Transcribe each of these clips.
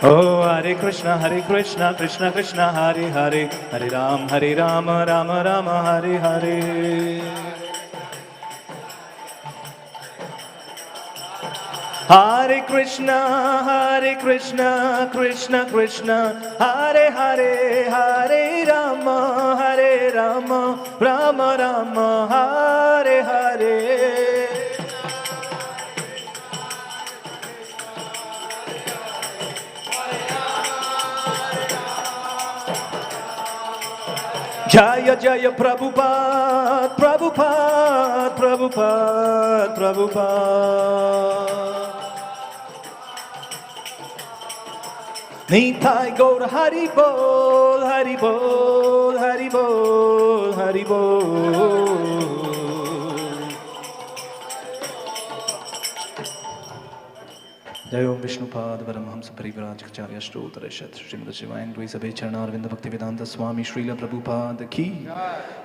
Oh, Hare Krishna, Krishna Krishna, Hare Hare, Hare Ram, Ram Ram, Hare Hare. Hare Krishna, Krishna Krishna, Hare Hare, Hare Rama, Rama Rama, Hare Hare. Jaya Jaya Prabhupada, Prabhupada, Prabhupada, Prabhupada. Nitai Gaura Hari Bol, Hari Bol, Hari Bol, Hari Bol. Jai Om Vishnupad Paramhamsa Parivrajacharya Stotarashat Srimad Shivayan Dvai Sabhe Charnarvinda Bhaktivedanta Swami Srila Prabhupada Ki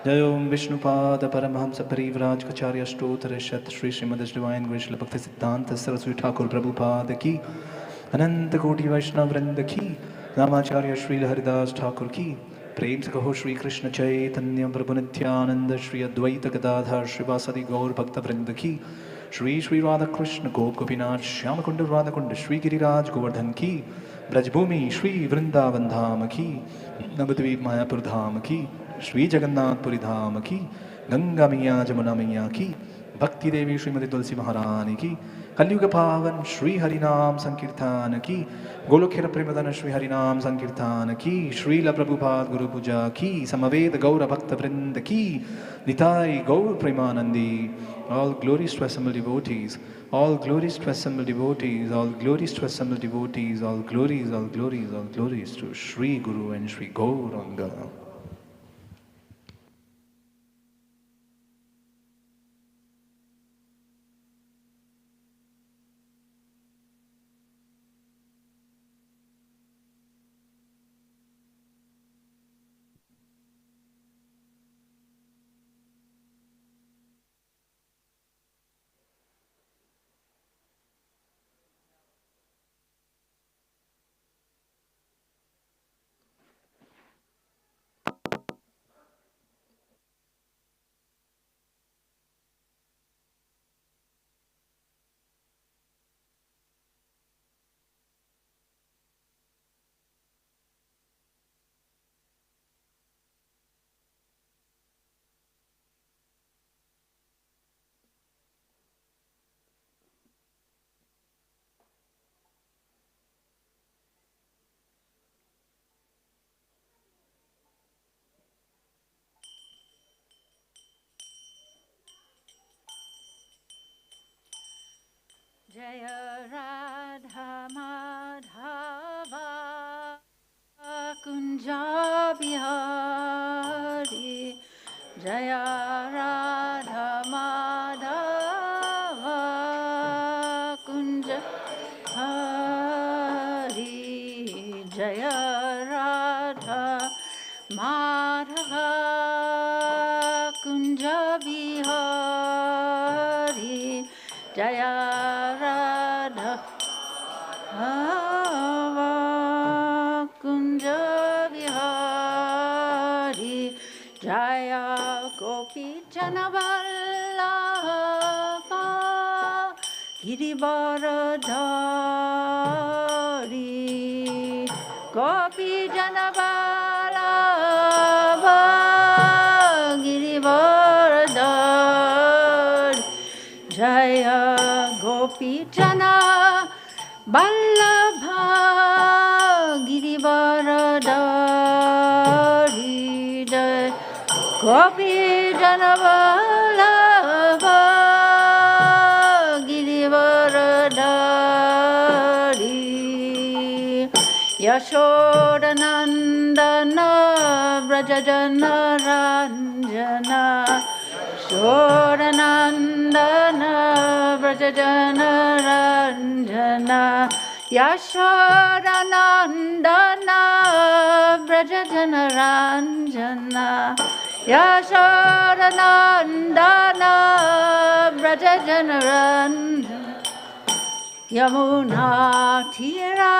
Jai Om Vishnupad Paramhamsa Parivrajacharya Stotarashat Srimad Shivayan Dvai Bhakti Siddhanta Saraswati Thakur Prabhupada Ki Ananta Koti Vaishnava Vrinda Ki Ramacharya Srila Haridas Thakur Ki Prem Sakaho Shri Krishna Chaitanya Prabhu Nityananda Shri Advaita Gadadhar Srivasadi Gaur Bhakta Vrinda Ki Shri Shri Radha Krishna Gopinath Shyamakunda Radhakunda Shri Giriraj Govardhan Ki Brajbhumi Shri Vrindavan Dham Ki Navadvip Mayapur Dham Ki Shri Jagannath Puri Dham Ki Ganga Maiya Jamuna Maiya Ki Bhakti Devi Srimati Tulsi Maharani Ki Kalyuga Pavan Shri Harinam Sankirtan Ki Golokhera Premadana Shri Harinam Sankirtan Ki Srila Prabhupada Guru Puja Ki Samaveda Gaura Bhakta Vrinda Ki Nitai Gaur Premanandi. All glories to assembled devotees, all glories to assembled devotees, all glories to assembled devotees, all glories, all glories, all glories to Shri Guru and Shri Gauranga. Jaya Radha Madhava Kunja Bihari Jaya Radha Madhava Kunja Hari Jaya Radha Madhava Kunja Bihari Jaya Radha Kunja Vihari Jaya Gopi Janavallabha Girivaradhari Gopi Janavallabha Girivaradhari Jaya Gopi Jana Ballabha Girivaradhari Jaya Gopi Jana Ballabha Girivaradhari Yashodanandana Vrajajana Ranjana Shodanandana Vrajajana Ranjana Yashodanandana Vrajajana Ranjana Yashodanandana Vrajajana Ranjana Yamuna Tira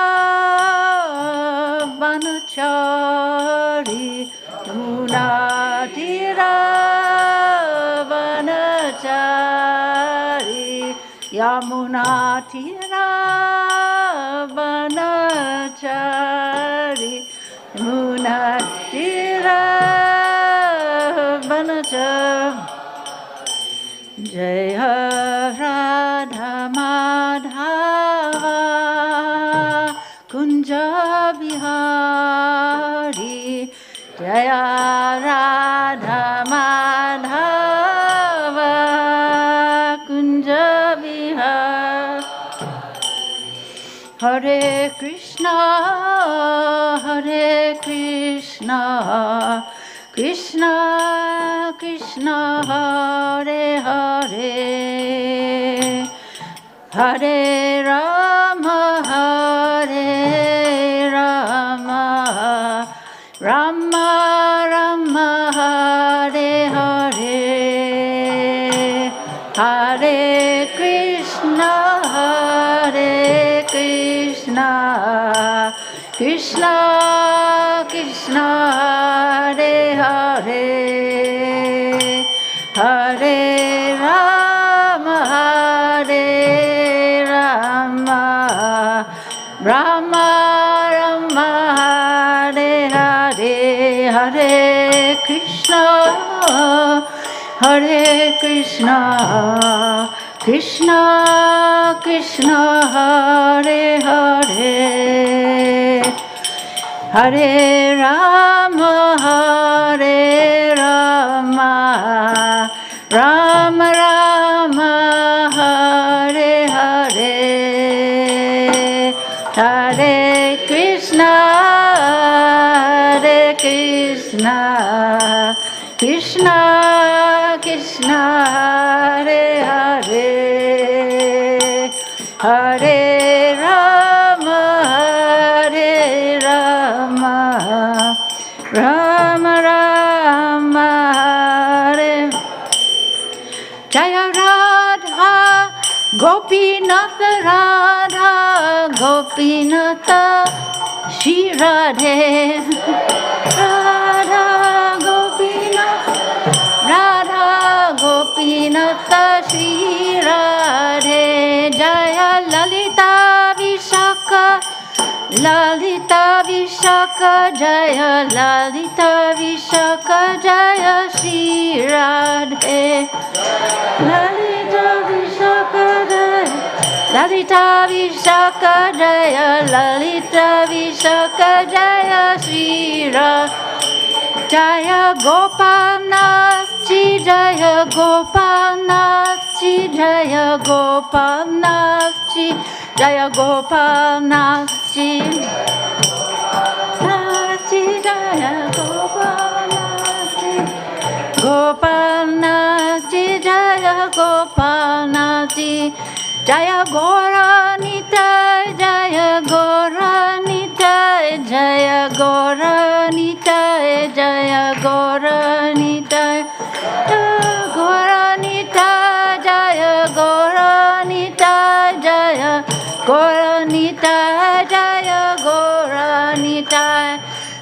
Vanachari Yamuna Tira Vanachari Yamuna Tira Vanachari Yamuna Tira Vanachari Jaya Radha Madhava Kunja Bihari Jaya Radha Madhava Kunja Bihari Hare Krishna Hare Krishna Krishna Krishna Hare Hare Hare Rama Hare Rama Rama Rama Hare Hare Hare Krishna Hare Krishna Krishna Krishna Hare Hare Hare Rama Hare Rama Rama Rama Hare Hare Hare Krishna Hare Krishna Krishna Krishna Hare Hare Hare Rama Hare Rama Rama Rama Hare Hare Hare Krishna Hare Krishna Krishna Krishna Hare Hare Hare Rama Hare Rama Rama Rama Hare Jaya Radha Gopinath Radha Gopinath Shri Radhe Radha Gopinath Radha Gopinath Shri Radhe Jaya Lalita Vishaka Lalita Vishaka Jaya Lalita Vishaka Jaya Shri Radhe Lalita Vishaka Jaya Lalita Vishaka Jaya Lalita Vishaka Jaya Shri Radhe Jaya Gopinath Ji Jaya Gopinath Ji Jaya Gopinath Ji Jaya Gopinath Ji Jaya Gopinath Ji Gopinath Ji Jaya Gopinath Ji Jaya Gauranitai Jaya Gauranitai Jaya Gauranitai Jaya Gauranitai Gauranitai Jaya Gauranitai Jaya Gauranitai Jaya Gauranitai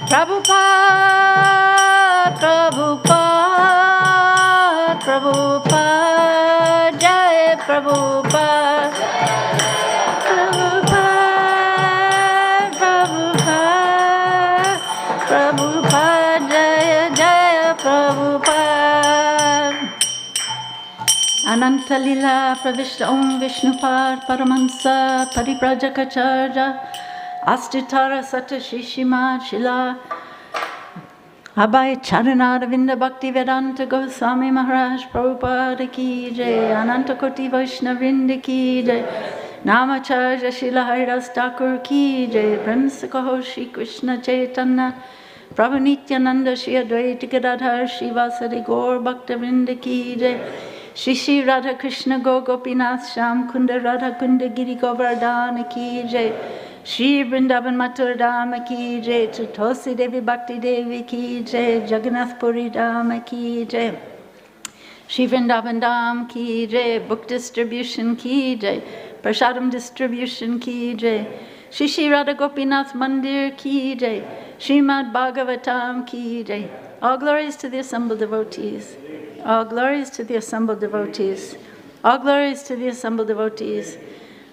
Prabhupada Prabhupada Prabhupada Jaya Prabhupada Prabhupada Prabhupada Jaya Jaya Prabhupada Ananta Lila Pravishta Om Vishnupad Paramahansa Parivrajakacarya Astitara Sata Shishimad Shila Abhay Charanaravinda Bhakti Vedanta Goswami Maharaj Prabhupada Ki Jai Ananta Koti Vaishnavrinda Ki Jai Namacharya Shila Haridas Thakur Ki Jai Brahmsakaho Shri Krishna Chaitanya Prabhu Nityananda Shri Advaita Gadadhar Shri Vasari Gaur Bhaktavrinda Ki Jai Shri Shri Radha Krishna Gopinath Sham Kunda Radha Kunda Giri Govardhana Ki Jai Shri Vrindavan Mathura Dhama Ki Jai Tulsi Devi Bhakti Devi Ki Jai Jagannath Puri Dhama Ki Jai Shri Vrindavan Dham Ki Jai Book Distribution Ki Jai Prasadam distribution ki jai. Shri Radha Gopinath Mandir ki jai. Srimad Bhagavatam ki jai. All glories to the assembled devotees. All glories to the assembled devotees. All glories to the assembled devotees.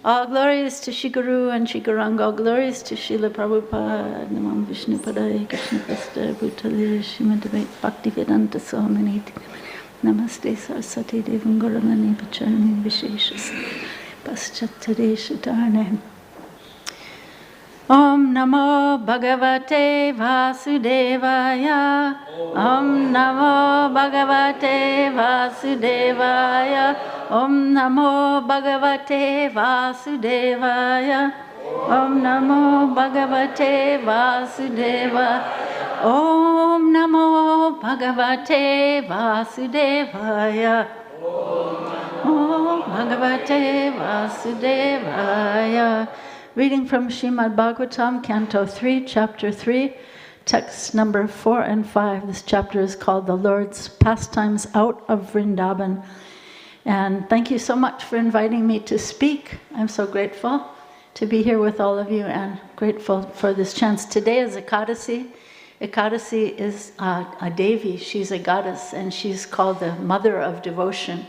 All glories to Shri Guru and Shri Gauranga. All glories to Srila Prabhupada. Namam Vishnu Padaya Krishna Prasthaya Bhutale Srimad Bhaktivedanta Swamini Namaste Saraswati Devam Gauramani Pacharani Visheshas Paschatare Tarne. Om Namo Bhagavate Vasudevaya. Om Namo Bhagavate Vasudevaya. Om Namo Bhagavate Vasudevaya. Om Namo Bhagavate Vasudevaya. Om Namo Bhagavate Vasudevaya. Om Bhagavate Vasudevaya. Reading from Srimad Bhagavatam, Canto 3, Chapter 3, texts number 4 and 5. This chapter is called The Lord's Pastimes Out of Vrindavan. And thank you so much for inviting me to speak. I'm so grateful to be here with all of you and grateful for this chance. Today is Ekadasi. Ekadasi is a Devi. She's a goddess and she's called the mother of devotion.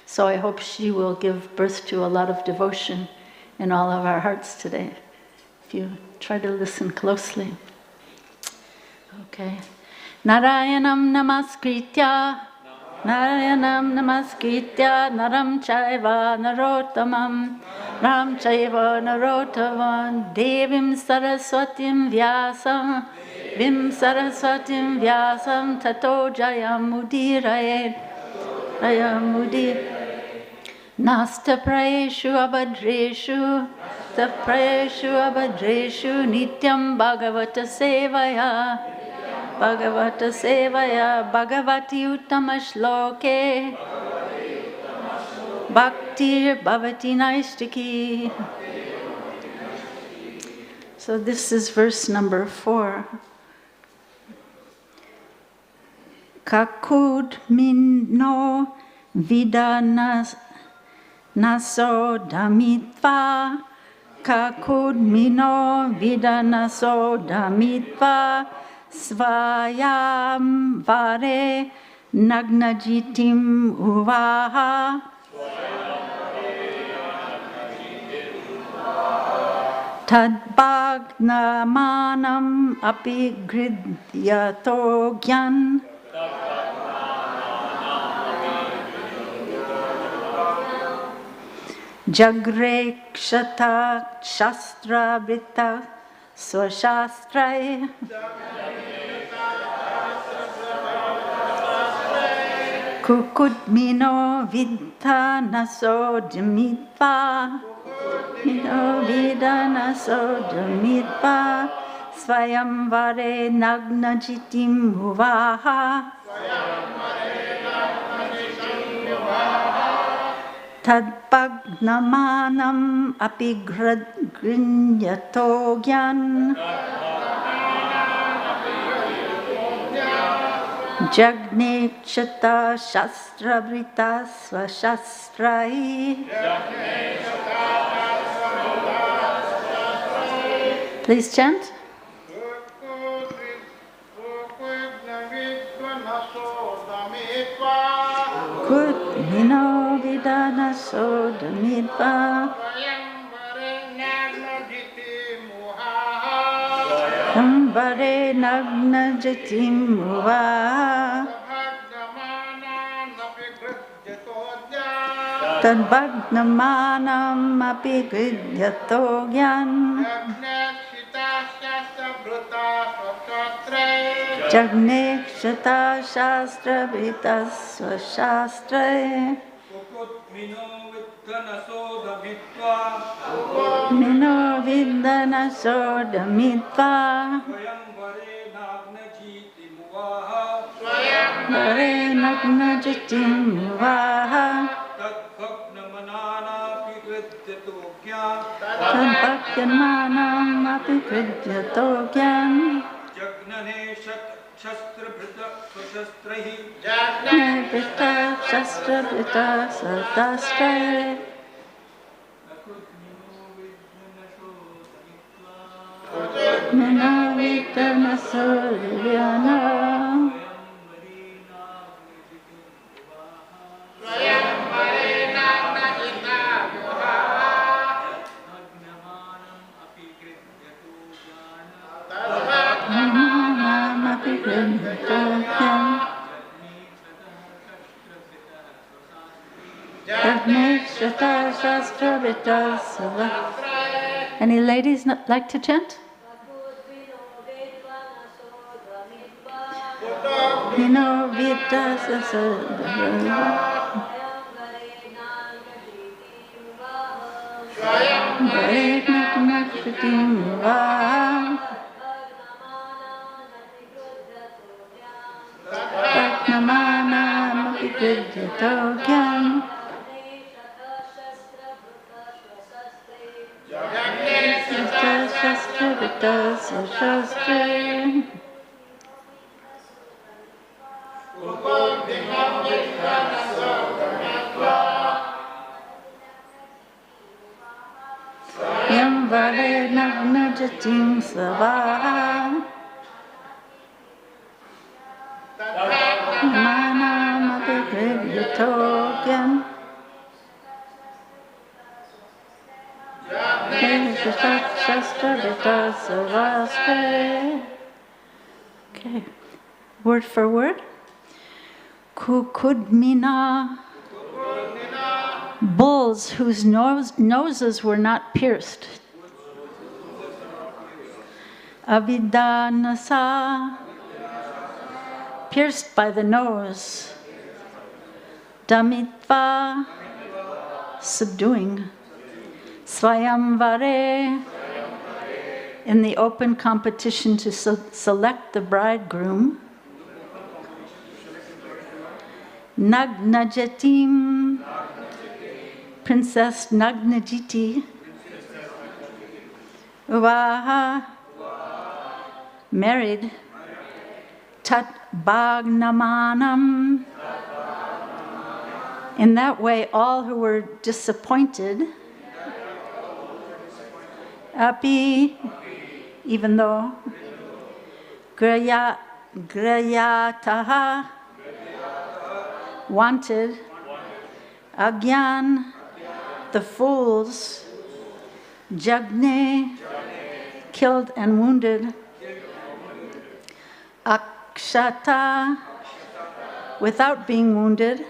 So I hope she will give birth to a lot of devotion in all of our hearts today, if you try to listen closely. Okay. Narayanam namaskritya, Narayanam namaskritya, Naram chaiva narottamam, Ram chaiva narottamam, Devim saraswatim vyasam, Vim saraswatim vyasam, Tato jayam mudirayed, jayam mudir. Nasta prayeshu abhadreshu, nityam bhagavata sevaya, bhagavati uttama shloke, bhaktir bhavati naistiki. So this is verse number 4. Kakud minno vidanas Naso damitva, kakud mino vidanaso damitva, svayam vare nagnajitim uvaha. Tadbhagnamanam apigridyato gyan. Jagrekshata shastra vrita swashastrai. Kukudmino vidha naso jamitva. Mino vidha naso jamitva. Swayamvare nagnajitim uvaha. Tadbhagnamanam apigrinyato gyan. Jagnekshata shastravrita swashastrai. Please chant. Kudmino vidana sodamidva. Ambare nagna jatim muva. Tadbhagnamanam apigridyato gyan. Jagnekshata shastra vrita swashastra. Mino vidana sodamitva. Vare nagna jitim muvaha. Tadbhagnamanam apigridyato gyan. Jagnekshata shastra vrita swashastra. Dharma Surya Any ladies like to chant? Yam Vare Nagna Jatim Sava Mana Mabigritogyan Okay, word for word. Kukudmina, bulls whose noses were not pierced. Avidanasa, pierced by the nose. Damitva, subduing. Swayamvare, in the open competition to select the bridegroom. Nagnajatim, Princess Nagnajiti. Uvaha, married. Tat Bhagnamanam. In that way, all who were disappointed, Api, even though, Grayataha, wanted, Agyan, the fools, Jagne, killed and wounded, Akshata, without being wounded,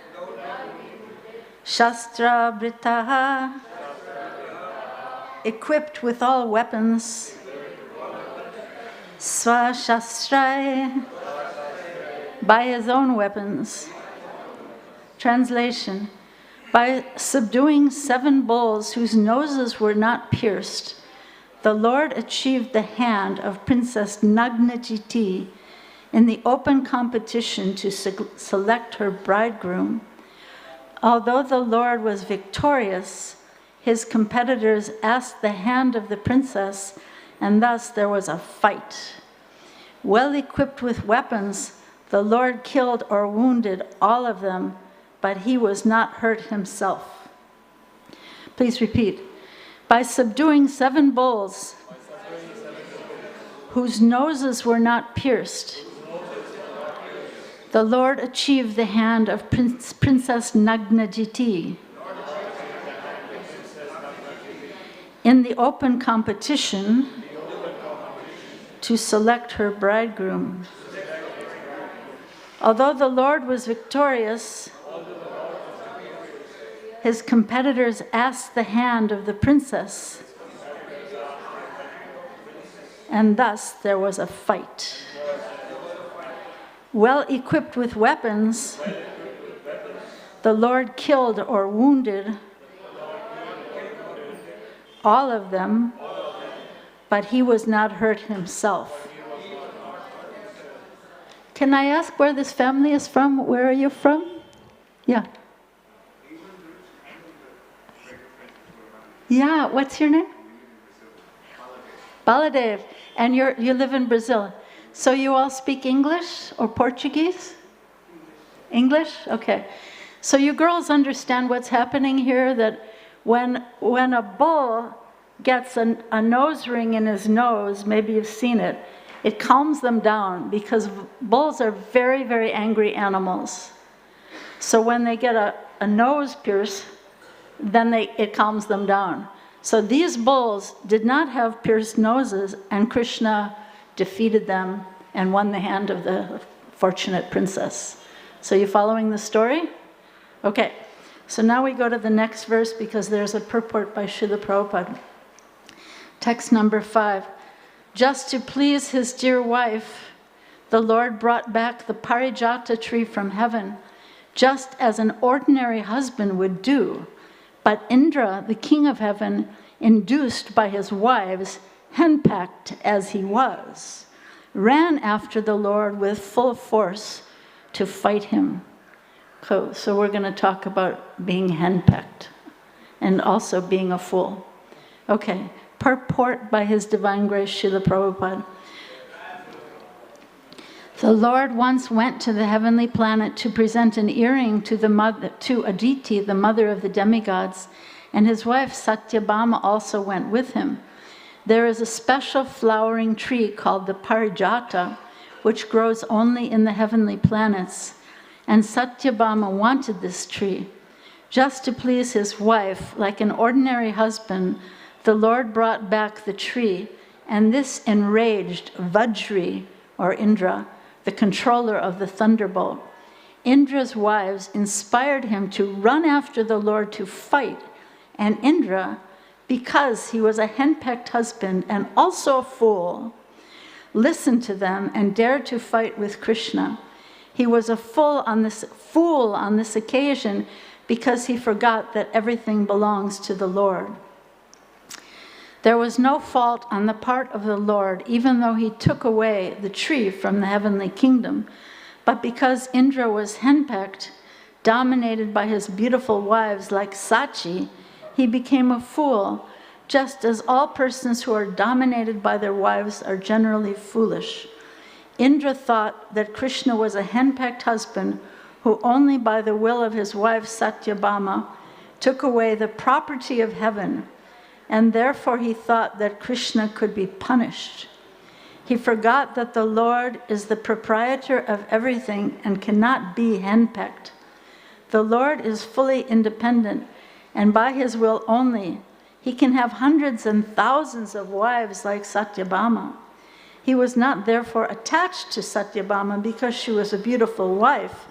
Shastra Britaha, equipped with all weapons, Swashastrai, by his own weapons. Translation: by subduing 7 bulls whose noses were not pierced, the Lord achieved the hand of Princess Nagnajiti in the open competition to select her bridegroom. Although the Lord was victorious, his competitors asked the hand of the princess, and thus there was a fight. Well equipped with weapons, the Lord killed or wounded all of them, but he was not hurt himself. Please repeat. By subduing 7 bulls whose noses were not pierced, the Lord achieved the hand of Princess Nagnajiti in the open competition to select her bridegroom. Although the Lord was victorious, his competitors asked the hand of the princess, and thus there was a fight. Well equipped with weapons, the Lord killed or wounded all of them, but he was not hurt himself. Can I ask where this family is from? Where are you from? Yeah. Yeah, what's your name? Baladev. And you live in Brazil. So you all speak English or Portuguese? English? Okay. So you girls understand what's happening here, that when a bull gets a nose ring in his nose, maybe you've seen it, it calms them down, because bulls are very, very angry animals. So when they get a nose pierce, then it calms them down. So these bulls did not have pierced noses, and Krishna defeated them and won the hand of the fortunate princess. So you following the story? Okay, so now we go to the next verse, because there's a purport by Srila Prabhupada. Text number 5. Just to please his dear wife, the Lord brought back the parijata tree from heaven, just as an ordinary husband would do. But Indra, the king of heaven, induced by his wives, henpecked as he was, ran after the Lord with full force to fight him. So we're going to talk about being henpecked and also being a fool. Okay, purport by His Divine Grace Srila Prabhupada. The Lord once went to the heavenly planet to present an earring to Aditi, the mother of the demigods, and his wife Satyabhama also went with him. There is a special flowering tree called the parijata, which grows only in the heavenly planets, and Satyabhama wanted this tree. Just to please his wife, like an ordinary husband, the Lord brought back the tree, and this enraged Vajri, or Indra, the controller of the thunderbolt. Indra's wives inspired him to run after the Lord to fight, and Indra, because he was a henpecked husband and also a fool, listened to them and dared to fight with Krishna. He was a fool on this occasion, because he forgot that everything belongs to the Lord. There was no fault on the part of the Lord, even though he took away the tree from the heavenly kingdom. But because Indra was henpecked, dominated by his beautiful wives like Sachi, he became a fool, just as all persons who are dominated by their wives are generally foolish. Indra thought that Krishna was a henpecked husband who only by the will of his wife Satyabhama took away the property of heaven, and therefore he thought that Krishna could be punished. He forgot that the Lord is the proprietor of everything and cannot be henpecked. The Lord is fully independent, and by his will only, he can have hundreds and thousands of wives like Satyabhama. He was not therefore attached to Satyabhama because she was a beautiful wife,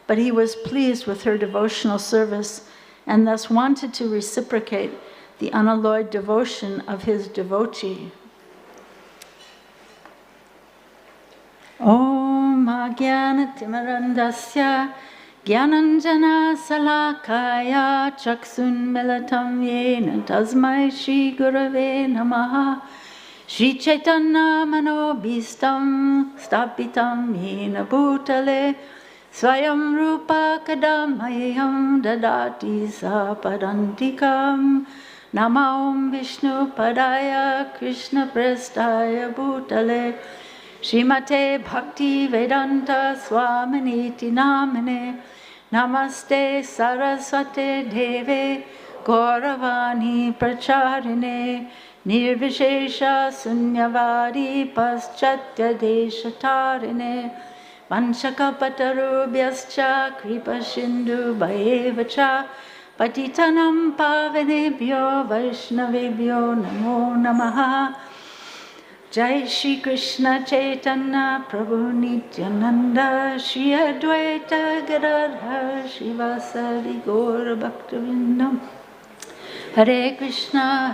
but he was pleased with her devotional service and thus wanted to reciprocate the unalloyed devotion of his devotee. Om Ajnana-timirandasya Gyananjana Salakaya Chaksun Milatam Yena Tasmai Shri Gurave Namaha Shri Chaitanya Manobhistam Stapitam Yena Bhutale Swayam Rupa Kadamayam Dadati Sapadantikam Namam Vishnu Padaya Krishna Prestaya Bhutale Srimate Bhakti Vedanta Swaminiti Namine Namaste Saraswate Deve Gauravani Pracharine Nirvishesha Sunyavadi Paschatya Deshatarine Vanshakapatarubhyascha Kripa Sindhu Bhayevacha Patitanam Pavanebhyo Vaishnavebhyo Namo Namaha Jai Shri Krishna Chaitanya Prabhu Nityananda Shri Advaita Gadadhar Shivasari Gaura Bhaktivinoda Hare Krishna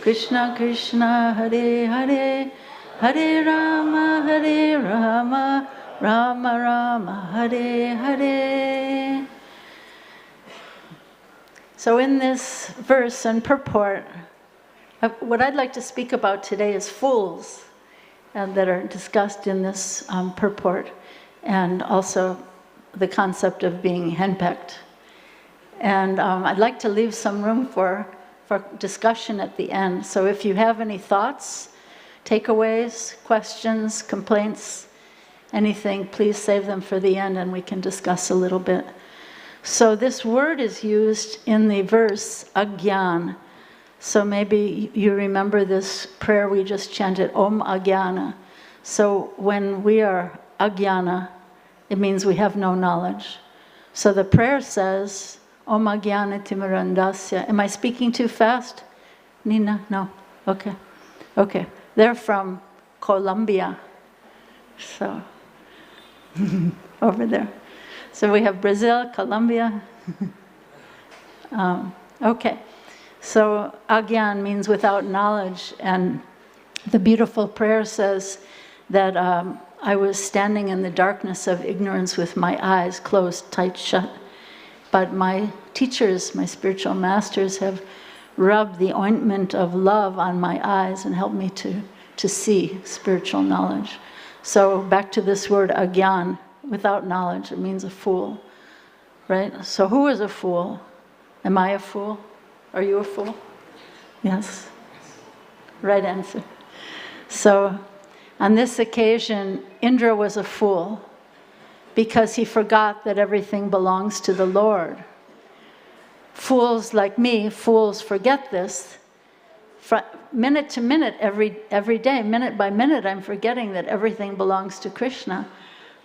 Krishna Krishna Hare Hare Hare Rama Rama Rama Hare Hare. So in this verse and purport, what I'd like to speak about today is fools that are discussed in this purport, and also the concept of being henpecked. And I'd like to leave some room for discussion at the end. So if you have any thoughts, takeaways, questions, complaints, anything, please save them for the end and we can discuss a little bit. So this word is used in the verse, agyan. So maybe you remember this prayer we just chanted, Om Agyana. So when we are Agyana, it means we have no knowledge. So the prayer says, Om Agyana Timirandasya. Am I speaking too fast? Nina? No? Okay. Okay. They're from Colombia. So, over there. So we have Brazil, Colombia. Okay. So Agyan means without knowledge, and the beautiful prayer says that I was standing in the darkness of ignorance with my eyes closed tight shut, but my teachers, my spiritual masters, have rubbed the ointment of love on my eyes and helped me to see spiritual knowledge. So back to this word agyan, without knowledge, it means a fool, right? So who is a fool? Am I a fool? Are you a fool? Yes. Right answer. So on this occasion, Indra was a fool because he forgot that everything belongs to the Lord. Fools like me, fools forget this. Minute to minute, every day, minute by minute, I'm forgetting that everything belongs to Krishna.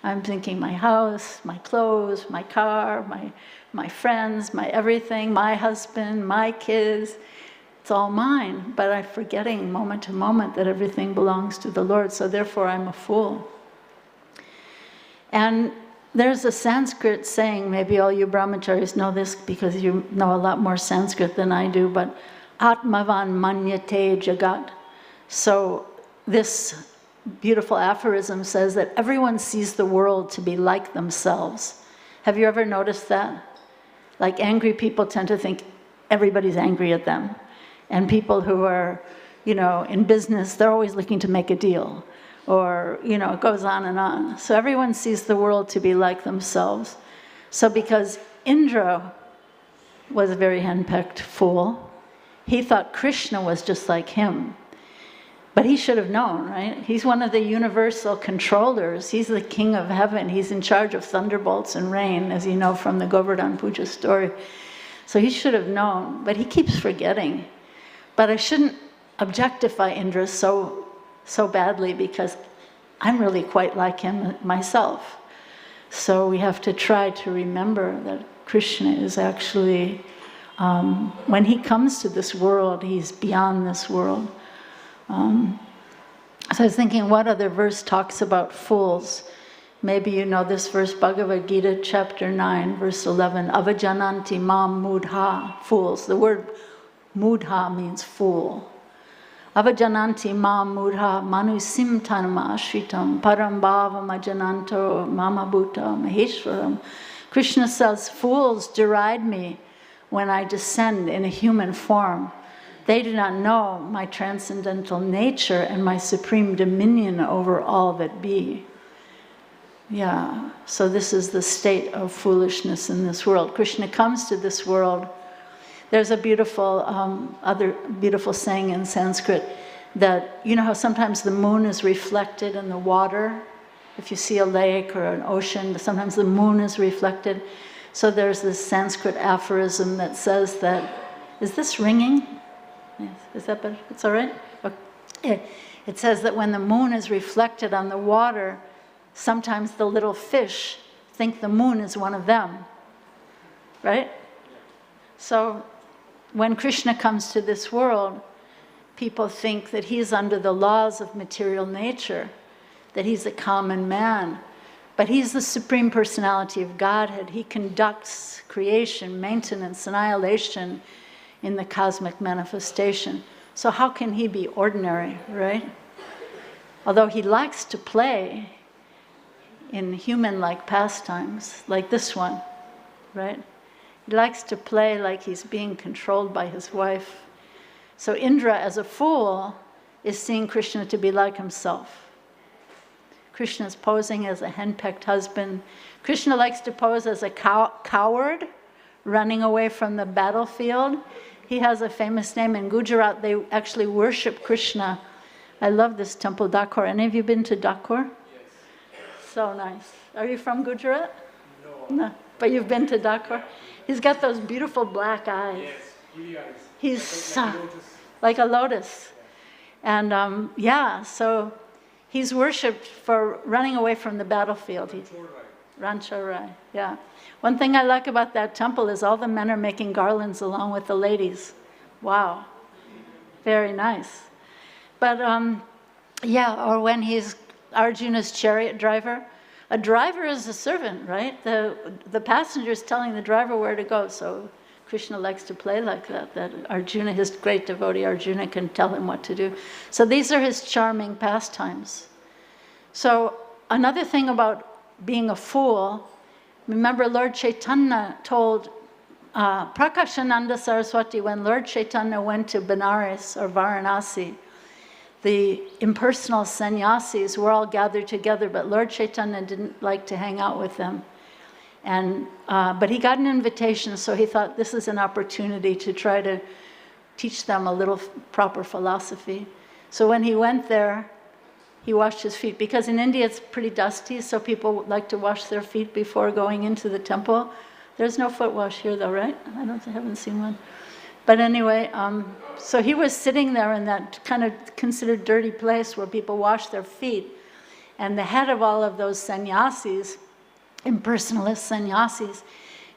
I'm thinking my house, my clothes, my car, my friends, my everything, my husband, my kids. It's all mine, but I'm forgetting moment to moment that everything belongs to the Lord, so therefore I'm a fool. And there's a Sanskrit saying, maybe all you brahmacharis know this because you know a lot more Sanskrit than I do, but Atmavan manyate jagat. So this beautiful aphorism says that everyone sees the world to be like themselves. Have you ever noticed that? Like angry people tend to think everybody's angry at them. And people who are, in business, they're always looking to make a deal. Or, it goes on and on. So everyone sees the world to be like themselves. So because Indra was a very henpecked fool, he thought Krishna was just like him. But he should have known, right? He's one of the universal controllers. He's the king of heaven. He's in charge of thunderbolts and rain, as you know from the Govardhan Puja story. So he should have known, but he keeps forgetting. But I shouldn't objectify Indra so badly because I'm really quite like him myself. So we have to try to remember that Krishna is actually, when he comes to this world, he's beyond this world. So I was thinking, what other verse talks about fools? Maybe you know this verse, Bhagavad Gita, chapter 9, verse 11. Avajananti mam mudha, fools. The word mudha means fool. Avajananti mam mudha manusim tanma ashritam param bhavam ajananto mamabhuta maheshwaram. Krishna says, fools deride me when I descend in a human form. They do not know my transcendental nature and my supreme dominion over all that be. Yeah, so this is the state of foolishness in this world. Krishna comes to this world. There's a beautiful, other beautiful saying in Sanskrit that, you know how sometimes the moon is reflected in the water? If you see a lake or an ocean, sometimes the moon is reflected. So there's this Sanskrit aphorism that says that, is this ringing? Yes. Is that better? It's all right? Okay. It says that when the moon is reflected on the water, sometimes the little fish think the moon is one of them. Right? So when Krishna comes to this world, people think that he's under the laws of material nature, that he's a common man. But he's the Supreme Personality of Godhead. He conducts creation, maintenance, annihilation in the cosmic manifestation. So how can he be ordinary, right? Although he likes to play in human-like pastimes, like this one, right? He likes to play like he's being controlled by his wife. So Indra, as a fool, is seeing Krishna to be like himself. Krishna is posing as a henpecked husband. Krishna likes to pose as a coward, running away from the battlefield. He has a famous name in Gujarat. They actually worship Krishna. I love this temple, Dakor. Any of you been to Dakor? Yes. So nice. Are you from Gujarat? No. But you've been to Dakor? He's got those beautiful black eyes. Yes. He's like a lotus. And so he's worshipped for running away from the battlefield. Rancho Rai, yeah. One thing I like about that temple is all the men are making garlands along with the ladies. Wow, very nice. But or when he's Arjuna's chariot driver. A driver is a servant, right? The passenger is telling the driver where to go. So Krishna likes to play like that Arjuna, his great devotee Arjuna, can tell him what to do. So these are his charming pastimes. So another thing about being a fool, remember Lord Chaitanya told Prakashananda Saraswati, when Lord Chaitanya went to Benares or Varanasi, the impersonal sannyasis were all gathered together, but Lord Chaitanya didn't like to hang out with them. And but he got an invitation, so he thought this is an opportunity to try to teach them a little proper philosophy. So when he went there, he washed his feet, because in India it's pretty dusty, so people like to wash their feet before going into the temple. There's no foot wash here though, right? I haven't seen one. But anyway, so he was sitting there in that kind of considered dirty place where people wash their feet. And the head of all of those sannyasis, impersonalist sannyasis,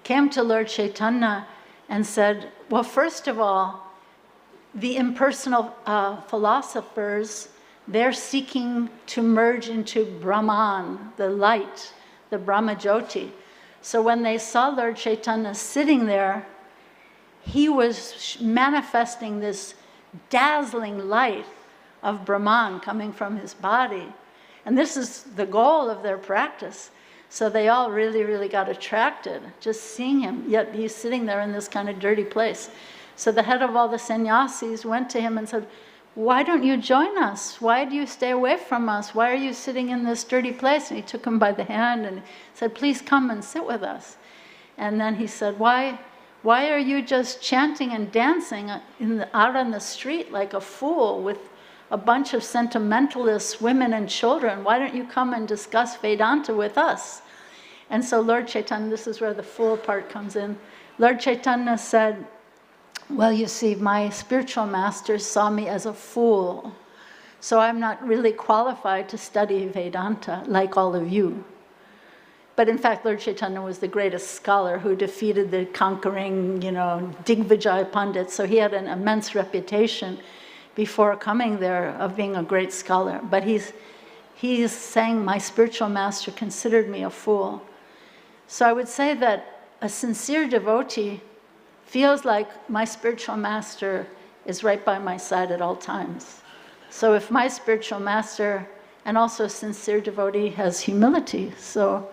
came to Lord Chaitanya and said, well, first of all, the impersonal philosophers, they're seeking to merge into Brahman, the light, the Brahmajyoti. So when they saw Lord Chaitanya sitting there, he was manifesting this dazzling light of Brahman coming from his body. And this is the goal of their practice. So they all really, really got attracted just seeing him, yet he's sitting there in this kind of dirty place. So the head of all the sannyasis went to him and said, why don't you join us? Why do you stay away from us? Why are you sitting in this dirty place? And he took him by the hand and said, please come and sit with us. And then he said, why are you just chanting and dancing out on the street like a fool with a bunch of sentimentalists, women and children? Why don't you come and discuss Vedanta with us? And so Lord Chaitanya, this is where the fool part comes in. Lord Chaitanya said, well, you see, my spiritual masters saw me as a fool, so I'm not really qualified to study Vedanta like all of you. But in fact, Lord Chaitanya was the greatest scholar who defeated the conquering, Digvijay Pandit, so he had an immense reputation before coming there of being a great scholar. But he's saying, my spiritual master considered me a fool. So I would say that a sincere devotee feels like my spiritual master is right by my side at all times. So if my spiritual master, and also a sincere devotee, has humility, so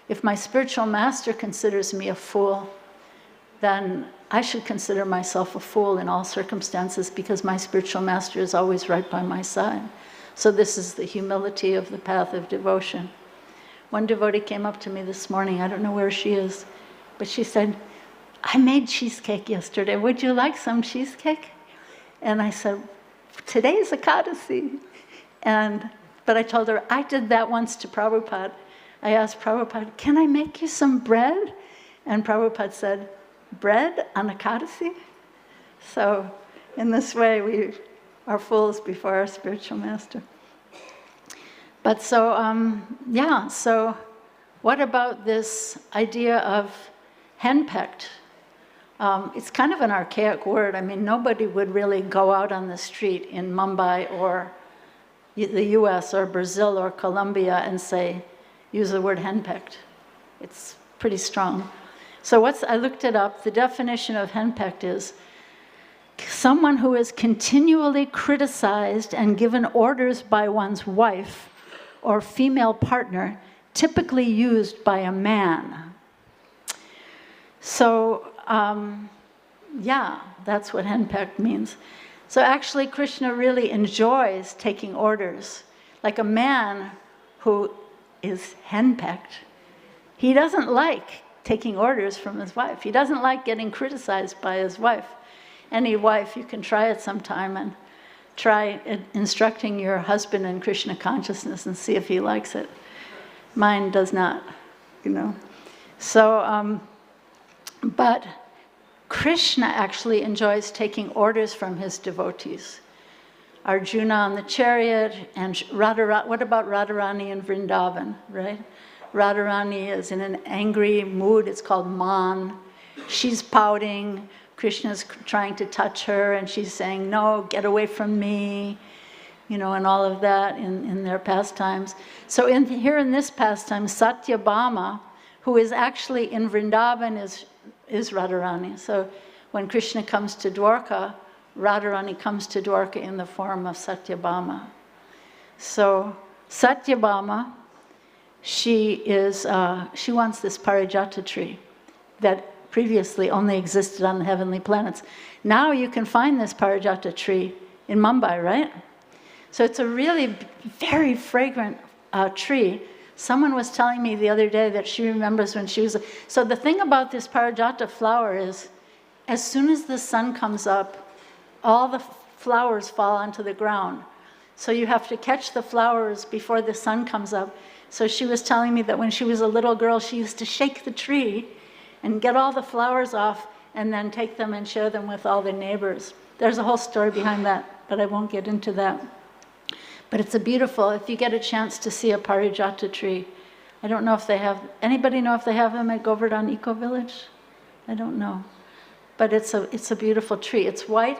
if my spiritual master considers me a fool, then I should consider myself a fool in all circumstances, because my spiritual master is always right by my side. So this is the humility of the path of devotion. One devotee came up to me this morning, I don't know where she is, but she said, I made cheesecake yesterday. Would you like some cheesecake? And I said, today is Ekadasi. But I told her, I did that once to Prabhupada. I asked Prabhupada, can I make you some bread? And Prabhupada said, bread on Ekadasi? So in this way, we are fools before our spiritual master. But so what about this idea of henpecked? It's kind of an archaic word. I mean, nobody would really go out on the street in Mumbai or the US or Brazil or Colombia and use the word henpecked. It's pretty strong. So I looked it up. The definition of henpecked is someone who is continually criticized and given orders by one's wife or female partner, typically used by a man. So, that's what henpecked means. So actually, Krishna really enjoys taking orders. Like a man who is henpecked, he doesn't like taking orders from his wife. He doesn't like getting criticized by his wife. Any wife, you can try it sometime and try instructing your husband in Krishna consciousness and see if he likes it. Mine does not, So, but Krishna actually enjoys taking orders from his devotees. Arjuna on the chariot, and what about Radharani in Vrindavan, right? Radharani is in an angry mood, it's called man. She's pouting, Krishna's trying to touch her, and she's saying, no, get away from me, you know, and all of that in their pastimes. So here in this pastime, Satyabhama, who is actually in Vrindavan, is Radharani. So when Krishna comes to Dwarka, Radharani comes to Dwarka in the form of Satyabhama. So Satyabhama, she wants this parijata tree that previously only existed on the heavenly planets. Now you can find this parijata tree in Mumbai, right? So it's a really very fragrant tree. Someone was telling me the other day that she remembers when she was... So the thing about this parijata flower is, as soon as the sun comes up, all the flowers fall onto the ground. So you have to catch the flowers before the sun comes up. So she was telling me that when she was a little girl, she used to shake the tree and get all the flowers off and then take them and share them with all the neighbors. There's a whole story behind that, but I won't get into that. But it's a beautiful, if you get a chance to see a parijata tree, I don't know if they have, anybody know if they have them at Govardhan Eco Village? I don't know. But it's a beautiful tree. It's white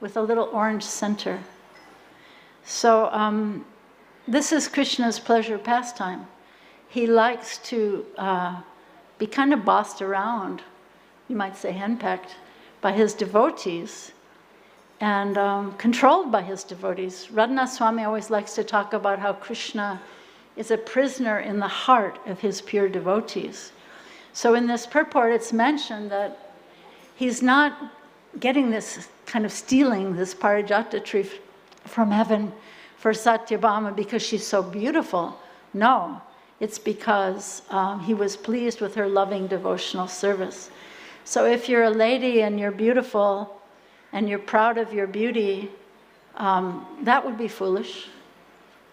with a little orange center. So this is Krishna's pleasure pastime. He likes to be kind of bossed around, you might say henpecked, by his devotees and controlled by his devotees. Radhanath Swami always likes to talk about how Krishna is a prisoner in the heart of his pure devotees. So in this purport, it's mentioned that he's not getting this, kind of stealing this parijata tree from heaven for Satyabhama because she's so beautiful. No, it's because he was pleased with her loving devotional service. So if you're a lady and you're beautiful and you're proud of your beauty, that would be foolish.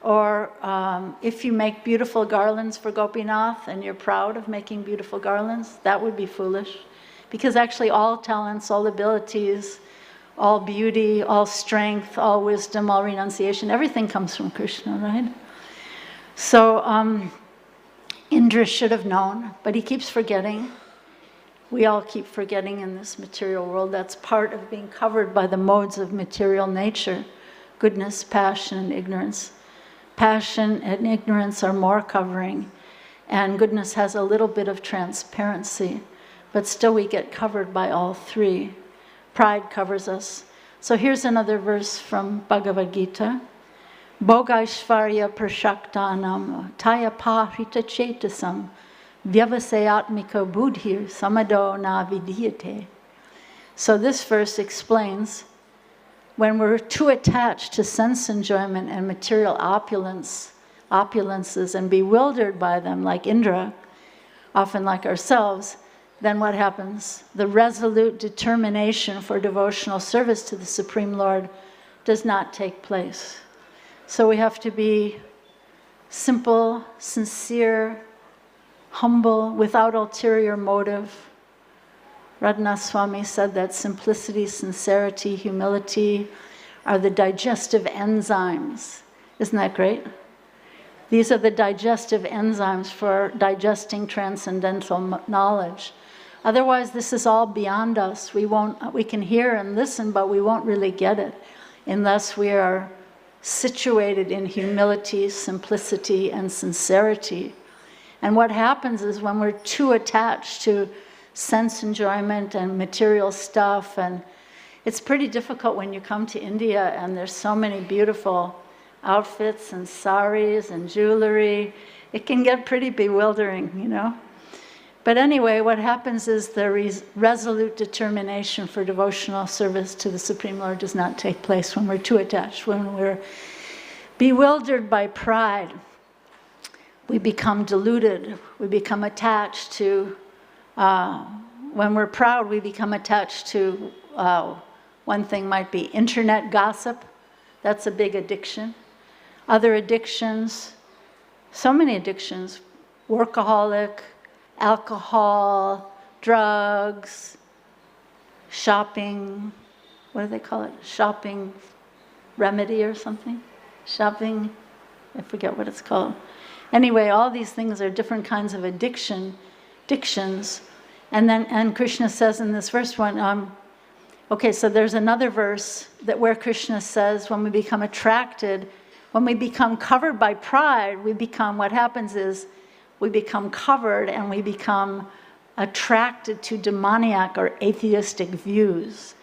Or if you make beautiful garlands for Gopinath and you're proud of making beautiful garlands, that would be foolish. Because actually all talents, all abilities, all beauty, all strength, all wisdom, all renunciation, everything comes from Krishna, right? So Indra should have known, but he keeps forgetting. We all keep forgetting in this material world. That's part of being covered by the modes of material nature: goodness, passion, and ignorance. Passion and ignorance are more covering, and goodness has a little bit of transparency, but still we get covered by all three. Pride covers us. So here's another verse from Bhagavad Gita. Bhogaishvarya prashaktanam tayapahrita chetasam vyavasayatmika buddhir samado na vidhyate. So this verse explains when we're too attached to sense enjoyment and material opulences and bewildered by them like Indra, often like ourselves, then what happens? The resolute determination for devotional service to the Supreme Lord does not take place. So we have to be simple, sincere, humble, without ulterior motive. Radhanath Swami said that simplicity, sincerity, humility are the digestive enzymes. Isn't that great? These are the digestive enzymes for digesting transcendental knowledge. Otherwise, this is all beyond us. We can hear and listen, but we won't really get it unless we are situated in humility, simplicity, and sincerity. And what happens is when we're too attached to sense enjoyment and material stuff, and it's pretty difficult when you come to India and there's so many beautiful outfits and saris and jewelry. It can get pretty bewildering, you know. But anyway, what happens is the resolute determination for devotional service to the Supreme Lord does not take place when we're too attached, when we're bewildered by pride. We become deluded, we become attached to, when we're proud, we become attached to, one thing might be internet gossip. That's a big addiction. Other addictions, so many addictions, workaholic, alcohol, drugs, shopping, what do they call it? Shopping remedy or something? Shopping, I forget what it's called. Anyway, all these things are different kinds of addictions. And Krishna says in this first one, okay, so there's another verse where Krishna says when we become attracted, when we become covered by pride, what happens is we become covered and we become attracted to demoniac or atheistic views.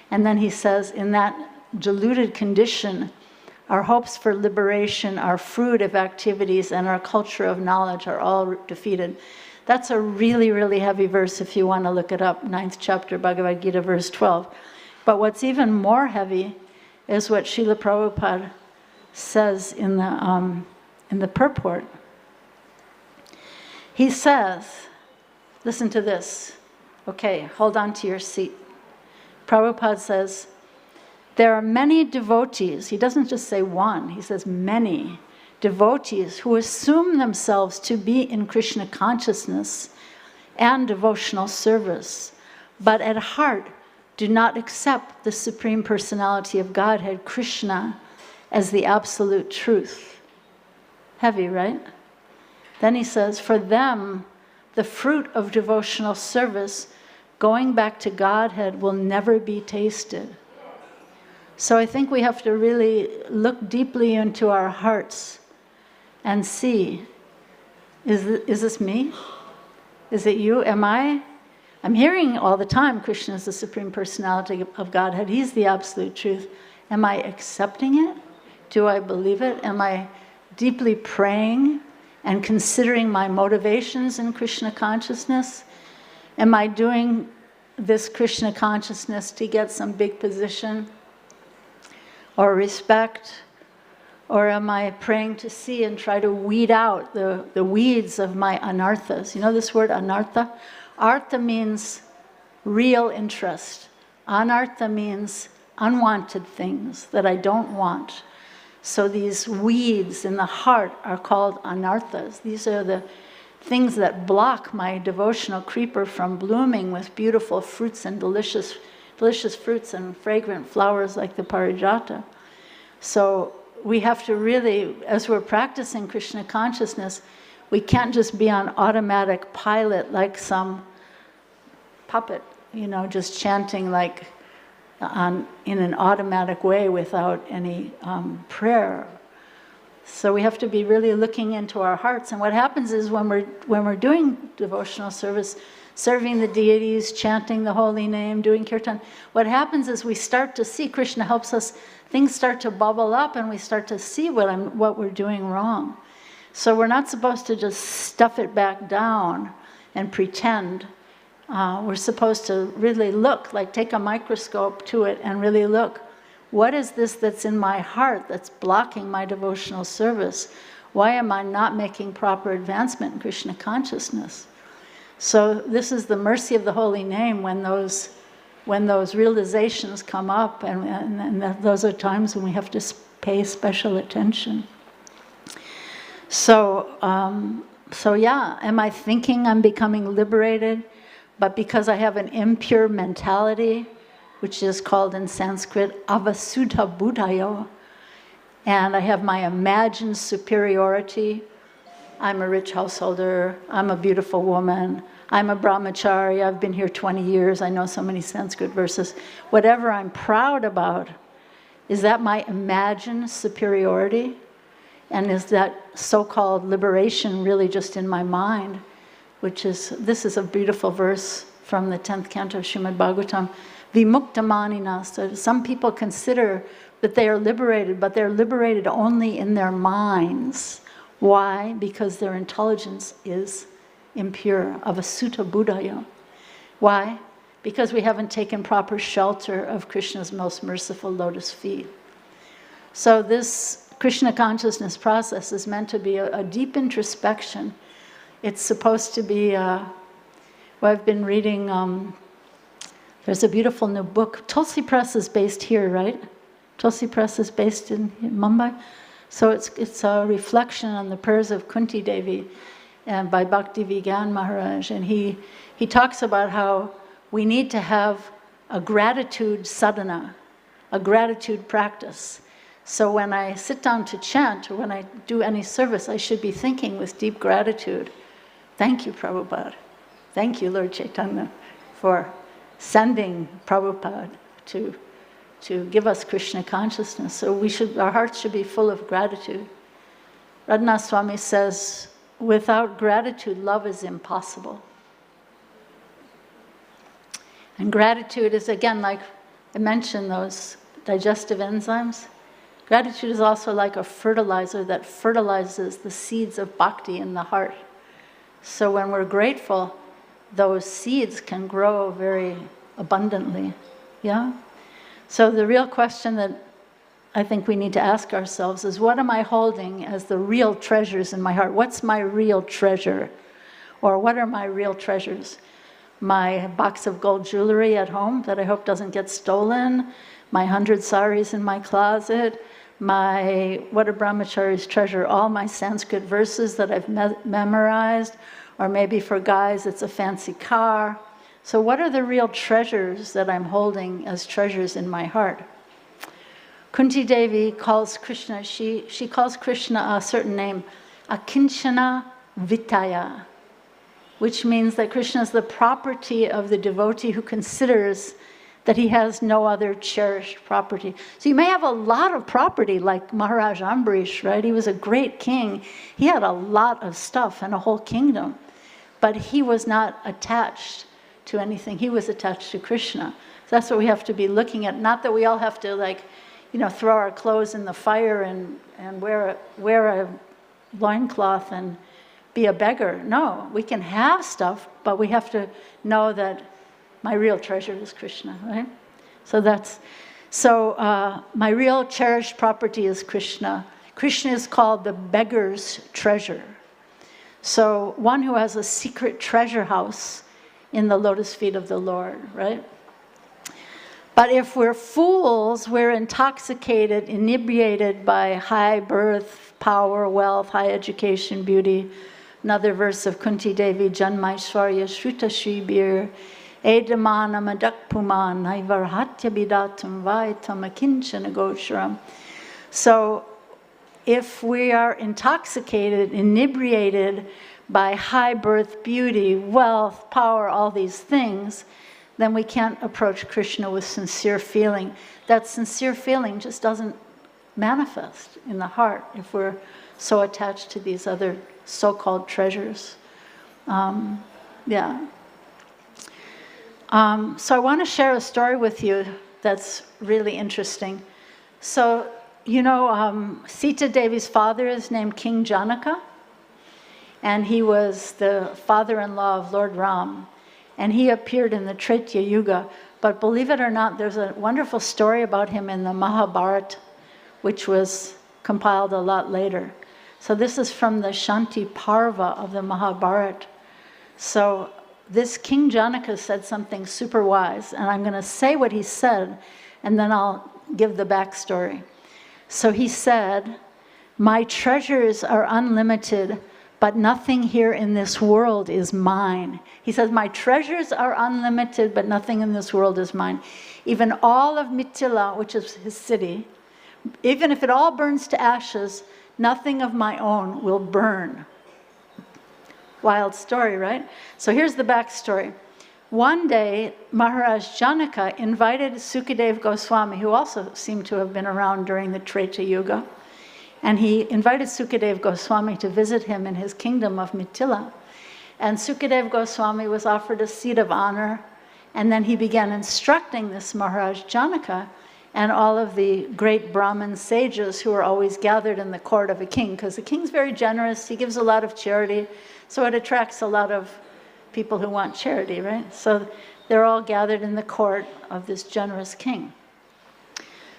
And then he says, in that deluded condition, our hopes for liberation, our fruitive activities, and our culture of knowledge are all defeated. That's a really, really heavy verse if you want to look it up, 9th chapter, Bhagavad Gita, verse 12. But what's even more heavy is what Srila Prabhupada says in the purport. He says, listen to this. Okay, hold on to your seat. Prabhupada says, there are many devotees, he doesn't just say one, he says many devotees who assume themselves to be in Krishna consciousness and devotional service, but at heart do not accept the Supreme Personality of Godhead, Krishna, as the absolute truth. Heavy, right? Then he says, for them, the fruit of devotional service, going back to Godhead, will never be tasted. So I think we have to really look deeply into our hearts and see, is this me? Is it you? Am I? I'm hearing all the time, Krishna is the Supreme Personality of Godhead. He's the absolute truth. Am I accepting it? Do I believe it? Am I deeply praying and considering my motivations in Krishna consciousness? Am I doing this Krishna consciousness to get some big position or respect? Or am I praying to see and try to weed out the weeds of my anarthas? You know this word anartha? Artha means real interest. Anartha means unwanted things that I don't want. So these weeds in the heart are called anarthas. These are the things that block my devotional creeper from blooming with beautiful fruits and delicious fruits and fragrant flowers like the parijata. So we have to really, as we're practicing Krishna consciousness, we can't just be on automatic pilot like some puppet, just chanting like in an automatic way without any prayer. So we have to be really looking into our hearts. And what happens is when we're doing devotional service, serving the deities, chanting the holy name, doing kirtan, what happens is we start to see, Krishna helps us, things start to bubble up and we start to see what we're doing wrong. So we're not supposed to just stuff it back down and pretend. We're supposed to really look, like take a microscope to it and really look. What is this that's in my heart that's blocking my devotional service? Why am I not making proper advancement in Krishna consciousness? So this is the mercy of the holy name when those realizations come up, and those are times when we have to pay special attention. So yeah, am I thinking I'm becoming liberated, but because I have an impure mentality, which is called in Sanskrit avasudha buddhayo, and I have my imagined superiority. I'm a rich householder, I'm a beautiful woman, I'm a brahmachari, I've been here 20 years, I know so many Sanskrit verses. Whatever I'm proud about, is that my imagined superiority? And is that so-called liberation really just in my mind? This is a beautiful verse from the 10th canto of Srimad Bhagavatam. Vimuktamaninas. So some people consider that they are liberated, but they're liberated only in their minds. Why? Because their intelligence is impure, avasutta buddhaya. Why? Because we haven't taken proper shelter of Krishna's most merciful lotus feet. So this Krishna consciousness process is meant to be a deep introspection. It's supposed to be, I've been reading, there's a beautiful new book. Tulsi Press is based here, right? Tulsi Press is based in Mumbai. So it's a reflection on the prayers of Kunti Devi and by Bhakti Vigyan Maharaj. And he talks about how we need to have a gratitude sadhana, a gratitude practice. So when I sit down to chant, or when I do any service, I should be thinking with deep gratitude, thank you, Prabhupada. Thank you, Lord Chaitanya, for sending Prabhupada to give us Krishna consciousness. So our hearts should be full of gratitude. Radha Swami says, without gratitude, love is impossible. And gratitude is, again, like I mentioned, those digestive enzymes. Gratitude is also like a fertilizer that fertilizes the seeds of bhakti in the heart. So when we're grateful, those seeds can grow very abundantly. Yeah? So the real question that I think we need to ask ourselves is, what am I holding as the real treasures in my heart? What's my real treasure? Or what are my real treasures? My box of gold jewelry at home that I hope doesn't get stolen, my 100 saris in my closet, what are brahmachari's treasure? All my Sanskrit verses that I've memorized, or maybe for guys it's a fancy car. So what are the real treasures that I'm holding as treasures in my heart? Kunti Devi calls Krishna, she calls Krishna a certain name, Akinchana Vitaya, which means that Krishna is the property of the devotee who considers that he has no other cherished property. So you may have a lot of property, like Maharaj Ambarish, right? He was a great king. He had a lot of stuff and a whole kingdom, but he was not attached to anything. He was attached to Krishna. So that's what we have to be looking at. Not that we all have to, throw our clothes in the fire and wear a loincloth and be a beggar. No, we can have stuff, but we have to know that my real treasure is Krishna, right? So my real cherished property is Krishna. Krishna is called the beggar's treasure. So one who has a secret treasure house in the lotus feet of the Lord, right? But if we're fools, we're intoxicated, inebriated by high birth, power, wealth, high education, beauty. Another verse of Kunti Devi, Janmaishwarya Shruta Shribir, Edamana Madakpuman, Naivarhatya Bidatum Vaitam Akinchana Gosharam. So if we are intoxicated, inebriated by high birth, beauty, wealth, power, all these things, then we can't approach Krishna with sincere feeling. That sincere feeling just doesn't manifest in the heart if we're so attached to these other so-called treasures. So I want to share a story with you that's really interesting. So, Sita Devi's father is named King Janaka, and he was the father-in-law of Lord Ram. And he appeared in the Treta Yuga. But believe it or not, there's a wonderful story about him in the Mahabharata, which was compiled a lot later. So this is from the Shanti Parva of the Mahabharata. So this King Janaka said something super wise, and I'm going to say what he said, and then I'll give the backstory. So he said, "My treasures are unlimited, but nothing here in this world is mine." He says, my treasures are unlimited, but nothing in this world is mine. Even all of Mithila, which is his city, even if it all burns to ashes, nothing of my own will burn. Wild story, right? So here's the backstory. One day, Maharaj Janaka invited Sukadeva Goswami, who also seemed to have been around during the Treta Yuga, and he invited Sukadeva Goswami to visit him in his kingdom of Mithila. And Sukadeva Goswami was offered a seat of honor, and then he began instructing this Maharaj Janaka and all of the great Brahmin sages who are always gathered in the court of a king, because the king's very generous, he gives a lot of charity, so it attracts a lot of people who want charity, right? So they're all gathered in the court of this generous king.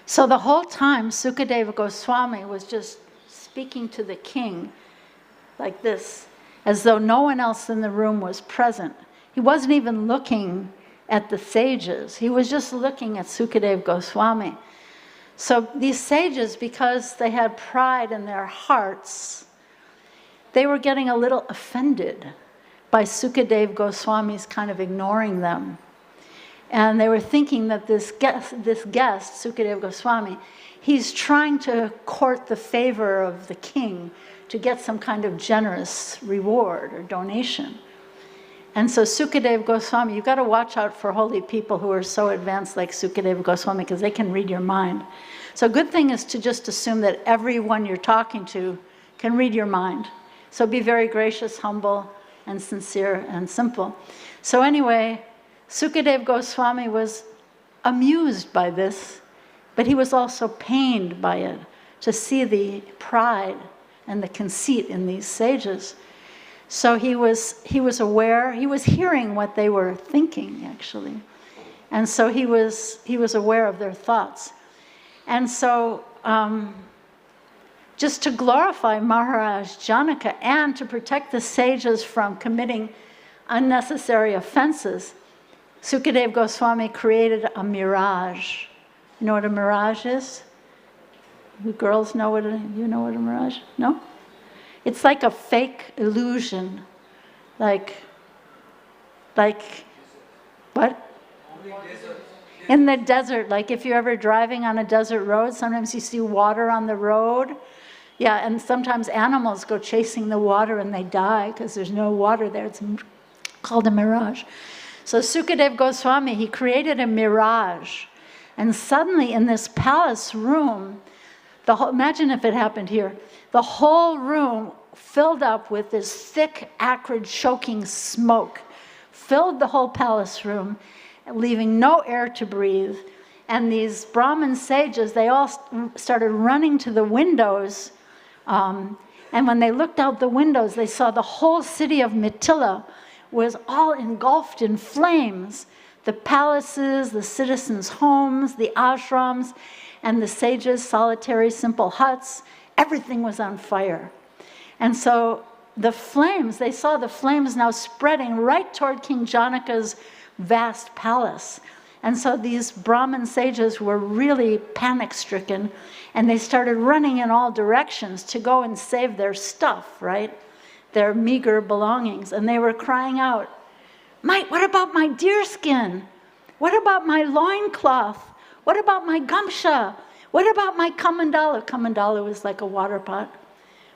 So the whole time, Sukadeva Goswami was just speaking to the king like this, as though no one else in the room was present. He wasn't even looking at the sages. He was just looking at Sukadeva Goswami. So these sages, because they had pride in their hearts, they were getting a little offended by Sukadeva Goswami's kind of ignoring them. And they were thinking that this guest, Sukadeva Goswami, he's trying to court the favor of the king to get some kind of generous reward or donation. And so Sukadeva Goswami, you've got to watch out for holy people who are so advanced like Sukadeva Goswami, because they can read your mind. So a good thing is to just assume that everyone you're talking to can read your mind. So be very gracious, humble, and sincere and simple. So anyway, Sukadeva Goswami was amused by this, but he was also pained by it, to see the pride and the conceit in these sages. So he was aware, he was hearing what they were thinking, actually. And so he was aware of their thoughts. And so just to glorify Maharaj Janaka and to protect the sages from committing unnecessary offenses, Sukadeva Goswami created a mirage. You know what a mirage is? You girls know what you know what a mirage? No? It's like a fake illusion. Like what? In the desert, like if you're ever driving on a desert road, sometimes you see water on the road. Yeah, and sometimes animals go chasing the water and they die because there's no water there. It's called a mirage. So Sukadeva Goswami, he created a mirage. And suddenly in this palace room, imagine if it happened here, the whole room filled up with this thick, acrid, choking smoke, filled the whole palace room, leaving no air to breathe. And these Brahmin sages, they all started running to the windows. And when they looked out the windows, they saw the whole city of Mithila was all engulfed in flames. The palaces, the citizens' homes, the ashrams, and the sages' solitary, simple huts, everything was on fire. And so the flames, they saw the flames now spreading right toward King Janaka's vast palace. And so these Brahmin sages were really panic-stricken, and they started running in all directions to go and save their stuff, right? Their meager belongings. And they were crying out, what about my deerskin? What about my loincloth? What about my gamsha? What about my kamandala? Kamandala was like a water pot.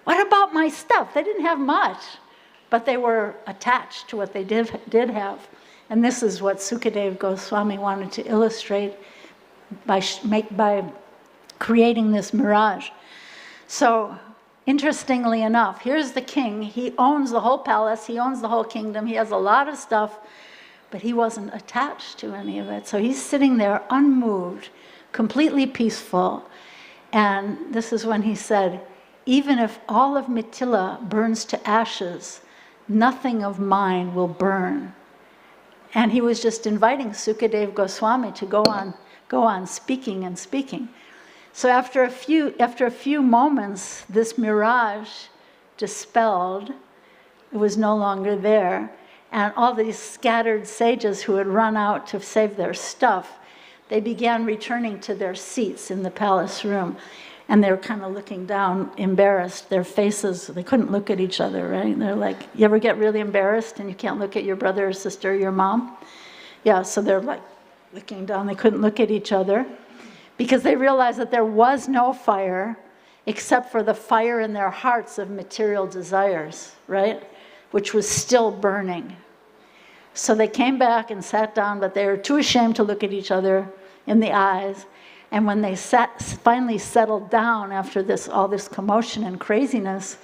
What about my stuff? They didn't have much, but they were attached to what they did have. And this is what Sukadeva Goswami wanted to illustrate by creating this mirage. So, interestingly enough, here's the king. He owns the whole palace. He owns the whole kingdom. He has a lot of stuff, but he wasn't attached to any of it. So he's sitting there unmoved, completely peaceful. And this is when he said, even if all of Mithila burns to ashes, nothing of mine will burn. And he was just inviting Sukadeva Goswami to go on speaking and speaking. So after a few moments, this mirage dispelled. It was no longer there. And all these scattered sages who had run out to save their stuff, they began returning to their seats in the palace room. And they were kind of looking down, embarrassed. Their faces, they couldn't look at each other, right? They're like, you ever get really embarrassed and you can't look at your brother or sister or your mom? Yeah, so they're like looking down. They couldn't look at each other because they realized that there was no fire except for the fire in their hearts of material desires, right? Which was still burning. So they came back and sat down, but they were too ashamed to look at each other in the eyes. And when they finally settled down after all this commotion and craziness,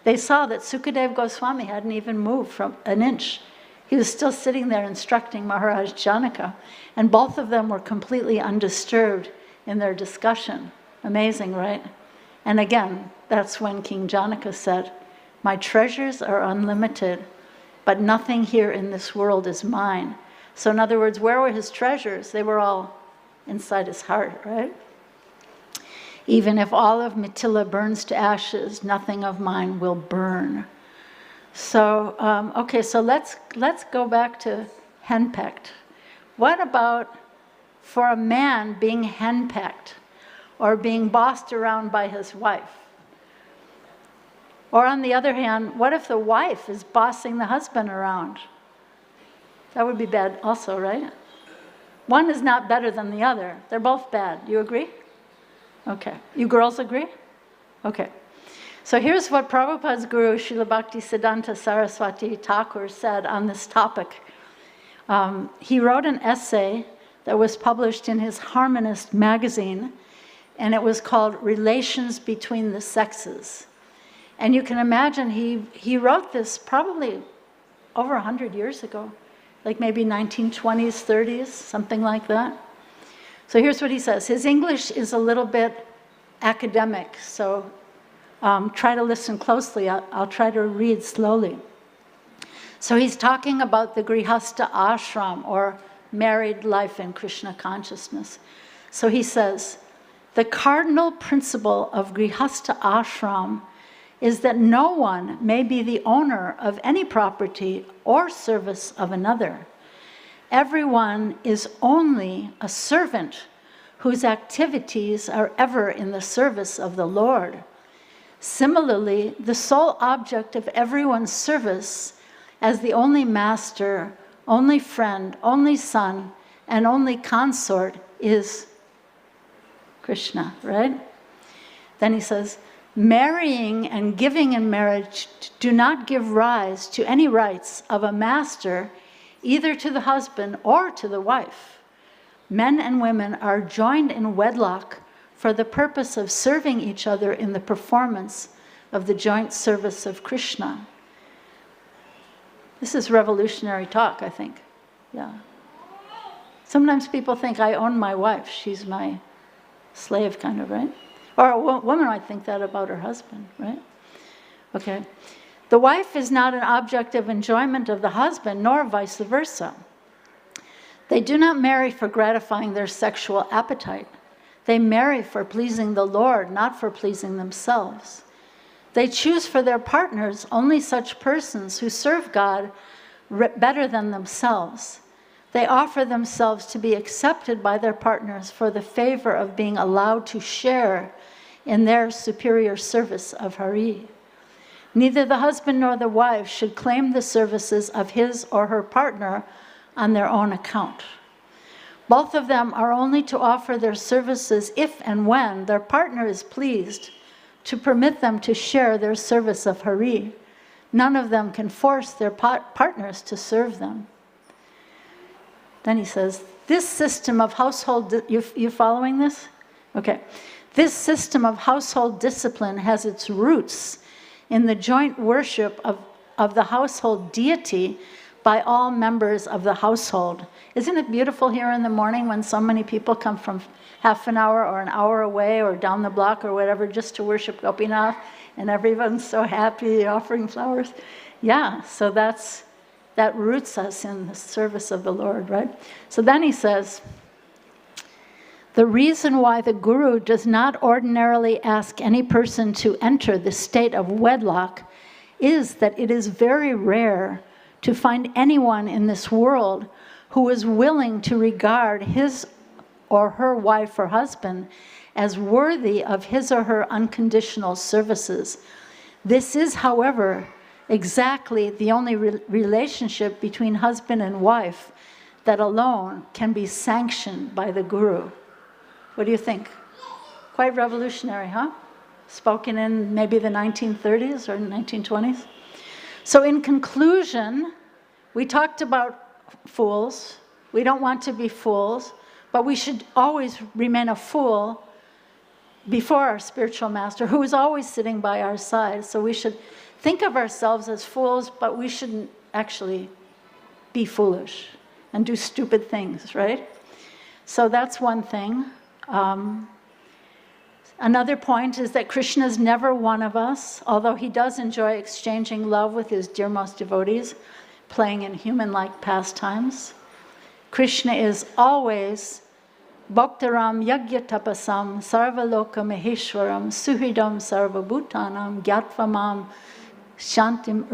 they saw that Sukadeva Goswami hadn't even moved from an inch. He was still sitting there instructing Maharaj Janaka. And both of them were completely undisturbed in their discussion. Amazing, right? And again, that's when King Janaka said, my treasures are unlimited, but nothing here in this world is mine. So in other words, where were his treasures? They were all inside his heart, right? Even if all of Mithila burns to ashes, nothing of mine will burn. So, okay, so let's go back to henpecked. What about for a man being henpecked or being bossed around by his wife? Or on the other hand, what if the wife is bossing the husband around? That would be bad also, right? one is not better than the other. They're both bad. You agree? Okay. You girls agree? Okay. So here's what Prabhupada's guru, Srila Bhaktisiddhanta Saraswati Thakur, said on this topic. He wrote an essay that was published in his Harmonist magazine, and it was called Relations Between the Sexes. And you can imagine he wrote this probably over 100 years ago, like maybe 1920s, 30s, something like that. So here's what he says. His English is a little bit academic, so try to listen closely. I'll try to read slowly. So he's talking about the Grihastha ashram, or married life in Krishna consciousness. So he says, the cardinal principle of Grihastha ashram is that no one may be the owner of any property or service of another. Everyone is only a servant whose activities are ever in the service of the Lord. Similarly, the sole object of everyone's service as the only master, only friend, only son, and only consort is Krishna, right? Then he says, marrying and giving in marriage do not give rise to any rights of a master, either to the husband or to the wife. Men and women are joined in wedlock for the purpose of serving each other in the performance of the joint service of Krishna. This is revolutionary talk, I think. Yeah. Sometimes people think I own my wife. She's my slave, kind of, right? Or a woman might think that about her husband, right? Okay. The wife is not an object of enjoyment of the husband, nor vice versa. They do not marry for gratifying their sexual appetite. They marry for pleasing the Lord, not for pleasing themselves. They choose for their partners only such persons who serve God better than themselves. They offer themselves to be accepted by their partners for the favor of being allowed to share in their superior service of Hari. Neither the husband nor the wife should claim the services of his or her partner on their own account. Both of them are only to offer their services if and when their partner is pleased to permit them to share their service of Hari. None of them can force their partners to serve them. Then he says, this system of household, you following this? Okay. This system of household discipline has its roots in the joint worship of the household deity by all members of the household. Isn't it beautiful here in the morning when so many people come from half an hour or an hour away or down the block or whatever just to worship Gopinath, and everyone's so happy offering flowers? Yeah, so that roots us in the service of the Lord, right? So then he says, the reason why the Guru does not ordinarily ask any person to enter the state of wedlock is that it is very rare to find anyone in this world who is willing to regard his or her wife or husband as worthy of his or her unconditional services. This is, however, exactly the only relationship between husband and wife that alone can be sanctioned by the Guru. What do you think? Quite revolutionary, huh? Spoken in maybe the 1930s or 1920s. So in conclusion, we talked about fools. We don't want to be fools, but we should always remain a fool before our spiritual master, who is always sitting by our side. So we should think of ourselves as fools, but we shouldn't actually be foolish and do stupid things, right? So that's one thing. Another point is that Krishna is never one of us, although he does enjoy exchanging love with his dearmost devotees, playing in human-like pastimes. Krishna is always Bhaktaram Yagyatapasam Sarvaloka Maheshwaram Suhridam Sarvabhutanam Gyatvamam Shantim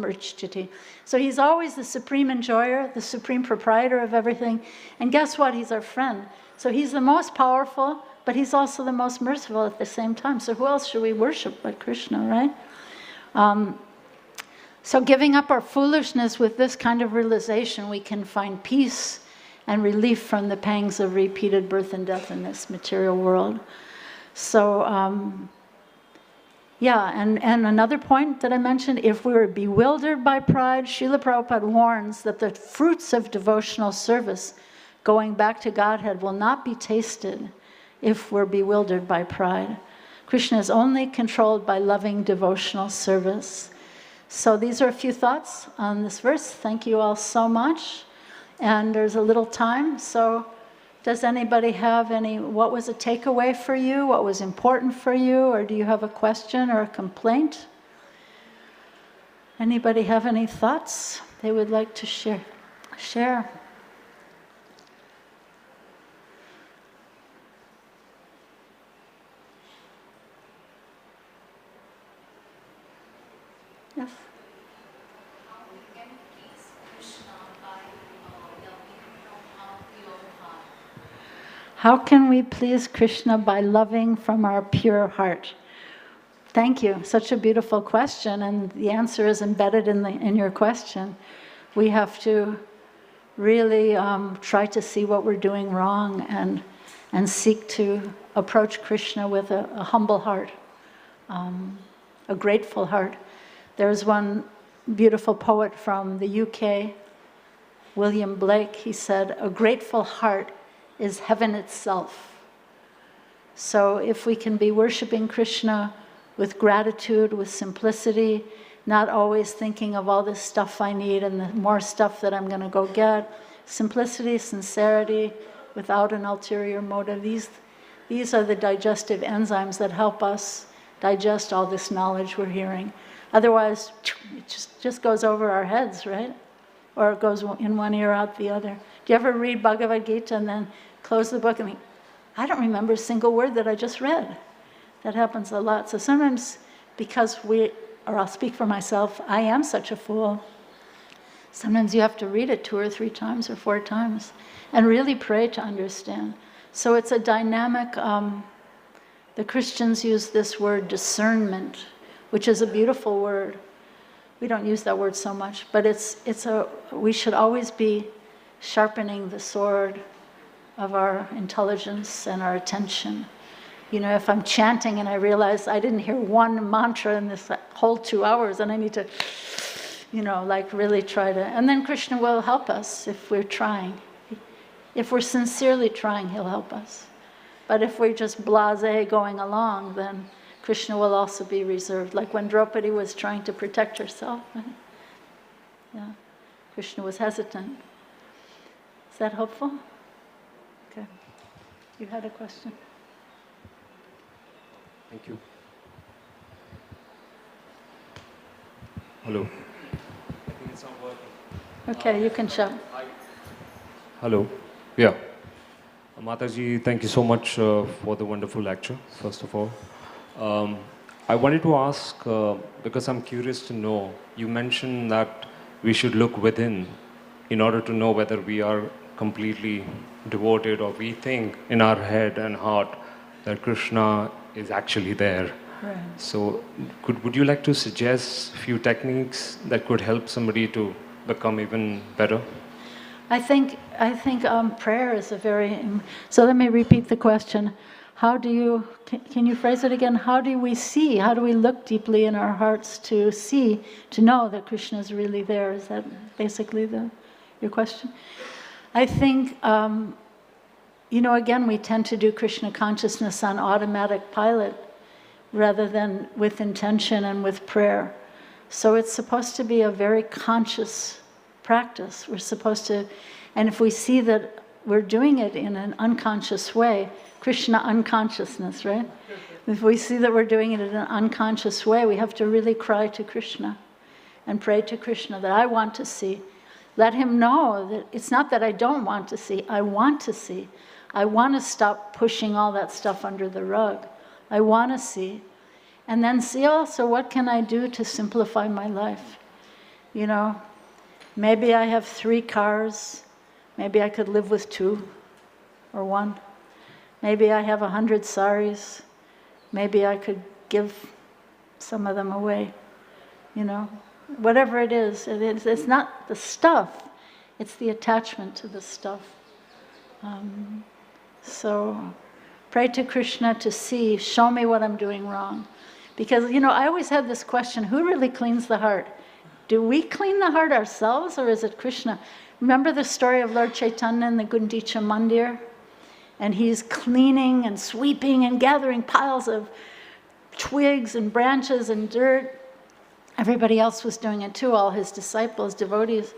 Urchiti. So he's always the supreme enjoyer, the supreme proprietor of everything. And guess what? He's our friend. So he's the most powerful, but he's also the most merciful at the same time. So who else should we worship but Krishna, right? So giving up our foolishness with this kind of realization, we can find peace and relief from the pangs of repeated birth and death in this material world. So, yeah, and another point that I mentioned, if we're bewildered by pride, Srila Prabhupada warns that the fruits of devotional service going back to Godhead will not be tasted if we're bewildered by pride. Krishna is only controlled by loving devotional service. So these are a few thoughts on this verse. Thank you all so much. And there's a little time, so does anybody have what was a takeaway for you? What was important for you? Or do you have a question or a complaint? Anybody have any thoughts they would like to share? Yes. How can we please Krishna by loving from our pure heart? Thank you. Such a beautiful question, and the answer is embedded in your question. We have to really try to see what we're doing wrong and seek to approach Krishna with a humble heart, a grateful heart. There's one beautiful poet from the UK, William Blake. He said, "A grateful heart is heaven itself." So if we can be worshiping Krishna with gratitude, with simplicity, not always thinking of all this stuff I need and the more stuff that I'm going to go get, simplicity, sincerity, without an ulterior motive, these are the digestive enzymes that help us digest all this knowledge we're hearing. Otherwise, it just goes over our heads, right? Or it goes in one ear, out the other. Do you ever read Bhagavad Gita and then close the book and think, I don't remember a single word that I just read? That happens a lot. So sometimes, because or I'll speak for myself, I am such a fool. Sometimes you have to read it 2 or 3 times or 4 times and really pray to understand. So it's a dynamic, the Christians use this word discernment, which is a beautiful word. We don't use that word so much, but we should always be sharpening the sword of our intelligence and our attention. You know, if I'm chanting and I realize I didn't hear one mantra in this whole 2 hours and I need to, really try to, and then Krishna will help us if we're trying. If we're sincerely trying, he'll help us. But if we're just blasé going along, then Krishna will also be reserved. Like when Draupadi was trying to protect herself. Yeah, Krishna was hesitant. Is that helpful? Okay. You had a question? Thank you. Hello. I think it's not working. Okay, you can shout. Hello. Yeah. Mataji, thank you so much for the wonderful lecture, first of all. I wanted to ask, because I'm curious to know, you mentioned that we should look within in order to know whether we are completely devoted or we think in our head and heart that Krishna is actually there. Right. So would you like to suggest a few techniques that could help somebody to become even better? I think prayer is so let me repeat the question. Can you phrase it again? How do we see? How do we look deeply in our hearts to see, to know that Krishna is really there? Is that basically your question? I think, again, we tend to do Krishna consciousness on automatic pilot rather than with intention and with prayer. So it's supposed to be a very conscious practice. We're supposed to, and if we see that we're doing it in an unconscious way, Krishna unconsciousness, right? If we see that we're doing it in an unconscious way, we have to really cry to Krishna and pray to Krishna that I want to see. Let him know that it's not that I don't want to see, I want to see. I want to stop pushing all that stuff under the rug. I want to see. And then see also, what can I do to simplify my life? Maybe I have 3 cars. Maybe I could live with 2 or 1. Maybe I have 100 saris. Maybe I could give some of them away. whatever it is, it's not the stuff, it's the attachment to the stuff. So pray to Krishna to see, show me what I'm doing wrong. Because, I always had this question, who really cleans the heart? Do we clean the heart ourselves, or is it Krishna? Remember the story of Lord Chaitanya in the Gundicha Mandir? And he's cleaning and sweeping and gathering piles of twigs and branches and dirt. Everybody else was doing it too, all his disciples, devotees,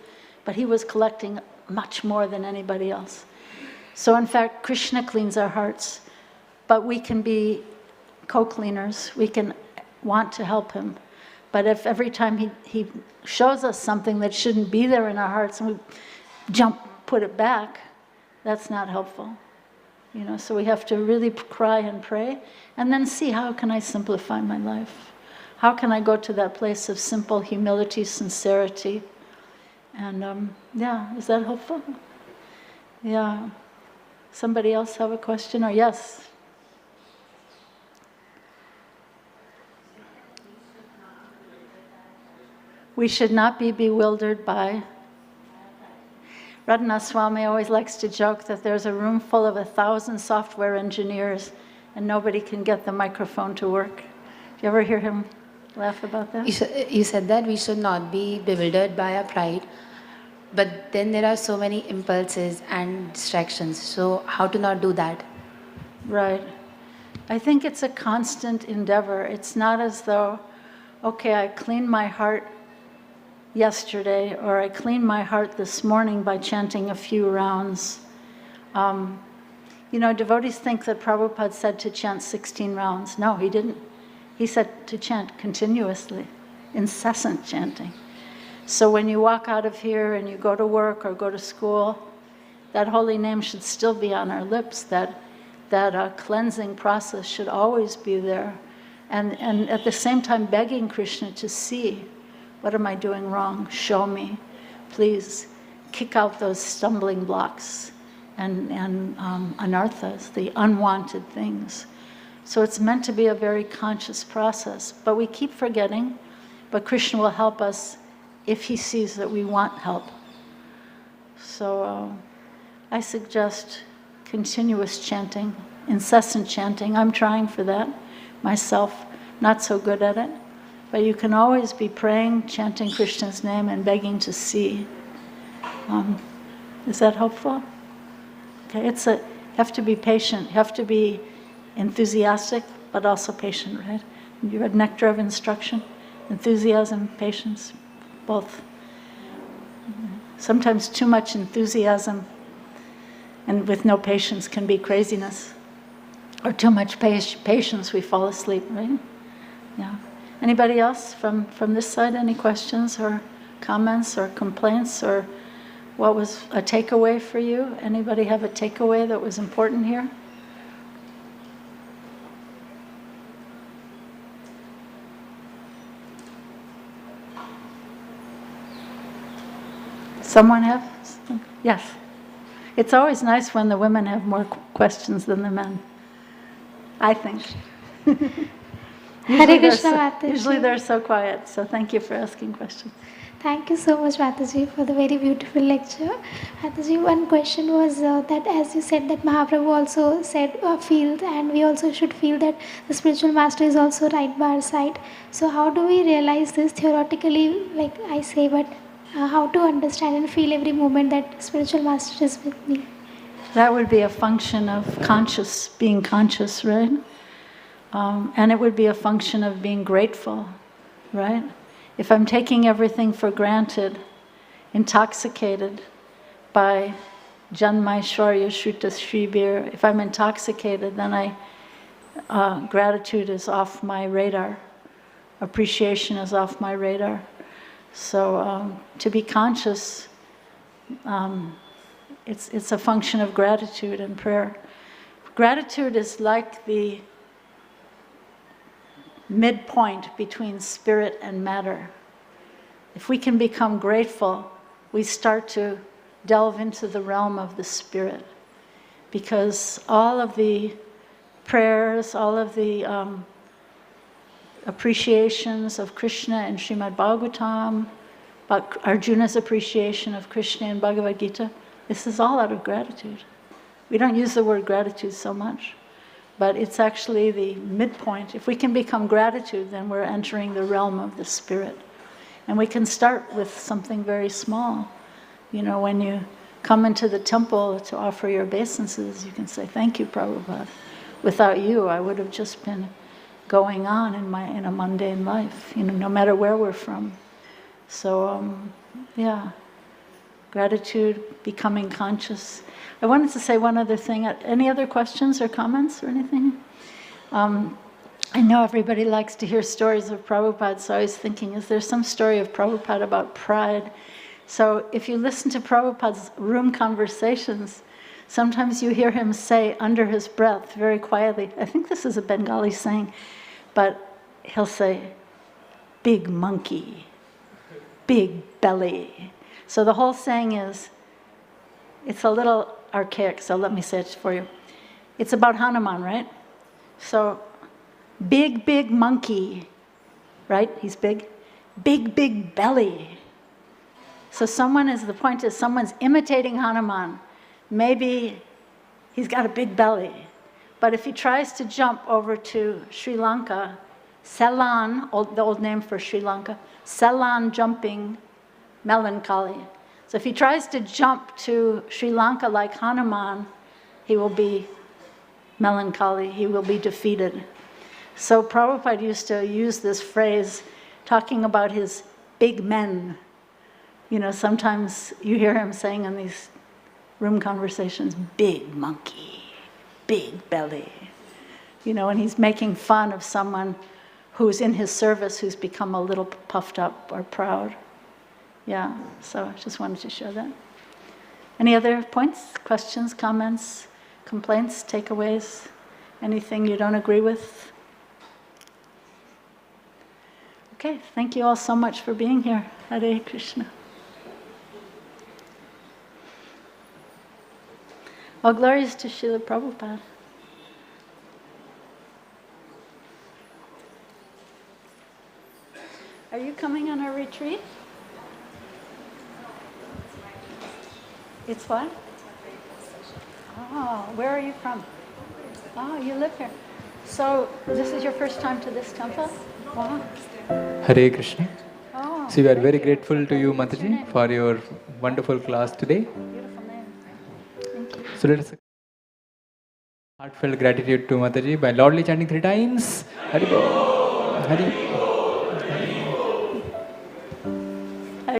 but he was collecting much more than anybody else. So in fact, Krishna cleans our hearts, but we can be co-cleaners. We can want to help him. But if every time he shows us something that shouldn't be there in our hearts and we put it back, that's not helpful. So we have to really cry and pray, and then see, how can I simplify my life? How can I go to that place of simple humility, sincerity? And is that helpful? Yeah. Somebody else have a question? Or yes? We should not be bewildered by. Radha Swami always likes to joke that there's a room full of 1,000 software engineers and nobody can get the microphone to work. Do you ever hear him laugh about that? You said that we should not be bewildered by our pride, but then there are so many impulses and distractions. So how to not do that? Right. I think it's a constant endeavor. It's not as though, okay, I cleaned my heart yesterday, or I cleaned my heart this morning by chanting a few rounds. Devotees think that Prabhupada said to chant 16 rounds. No, he didn't. He said to chant continuously, incessant chanting. So when you walk out of here and you go to work or go to school, that holy name should still be on our lips. That cleansing process should always be there. And at the same time begging Krishna to see, what am I doing wrong? Show me. Please kick out those stumbling blocks and anarthas, the unwanted things. So it's meant to be a very conscious process. But we keep forgetting, but Krishna will help us if he sees that we want help. So I suggest continuous chanting, incessant chanting. I'm trying for that myself, not so good at it. But you can always be praying, chanting Krishna's name, and begging to see. Is that helpful? Okay, you have to be patient. You have to be enthusiastic, but also patient, right? You read Nectar of Instruction, enthusiasm, patience, both. Sometimes too much enthusiasm and with no patience can be craziness. Or too much patience, we fall asleep, right? Yeah. Anybody else from this side? Any questions or comments or complaints, or what was a takeaway for you? Anybody have a takeaway that was important here? Someone have? Yes. It's always nice when the women have more questions than the men, I think. Hare Krishna, Mataji. Usually they're so quiet, so thank you for asking questions. Thank you so much, Mataji, for the very beautiful lecture. Mataji, one question was that as you said that Mahaprabhu also said feel, and we also should feel that the spiritual master is also right by our side. So how do we realize this theoretically, like I say, but how to understand and feel every moment that spiritual master is with me? That would be a function of being conscious, right? And it would be a function of being grateful, right? If I'm taking everything for granted, intoxicated by Janmaishwarya Shruta Shribir, if I'm intoxicated, then gratitude is off my radar. Appreciation is off my radar. So to be conscious, it's a function of gratitude and prayer. Gratitude is like the midpoint between spirit and matter. If we can become grateful, we start to delve into the realm of the spirit, because all of the prayers, all of the appreciations of Krishna in Srimad Bhagavatam, about Arjuna's appreciation of Krishna in Bhagavad Gita. This is all out of gratitude. We don't use the word gratitude so much, but it's actually the midpoint. If we can become gratitude, then we're entering the realm of the spirit. And we can start with something very small. You know, when you come into the temple to offer your obeisances, you can say, "Thank you, Prabhupada. Without you, I would have just been going on in a mundane life, you know, no matter where we're from." So, yeah, gratitude, becoming conscious. I wanted to say one other thing. Any other questions or comments or anything? I know everybody likes to hear stories of Prabhupada, so I was thinking, is there some story of Prabhupada about pride? So if you listen to Prabhupada's room conversations, sometimes you hear him say under his breath, very quietly, I think this is a Bengali saying, but he'll say, "Big monkey, big belly." So the whole saying is, it's a little archaic, so let me say it for you. It's about Hanuman, right? So, big, big monkey, right? He's big. Big, big belly. So the point is someone's imitating Hanuman. Maybe he's got a big belly. But if he tries to jump over to Sri Lanka, Ceylon, the old name for Sri Lanka, Ceylon jumping, melancholy. So if he tries to jump to Sri Lanka like Hanuman, he will be melancholy, he will be defeated. So Prabhupada used to use this phrase talking about his big men. You know, sometimes you hear him saying in these room conversations, "Big monkey, big belly." You know, and he's making fun of someone who's in his service who's become a little puffed up or proud. Yeah, so I just wanted to share that. Any other points, questions, comments, complaints, takeaways? Anything you don't agree with? Okay, thank you all so much for being here. Hare Krishna. All glories to Srila Prabhupada. Are you coming on our retreat? It's what? Oh, where are you from? Oh, you live here. So this is your first time to this temple? Wow. Hare Krishna. Oh, So we are thank very you. grateful to you, What's your Mataji, name? for your wonderful class today. Beautiful name. Thank you. So let us heartfelt gratitude to Mataji by loudly chanting 3 times. Hari Bol. Hari.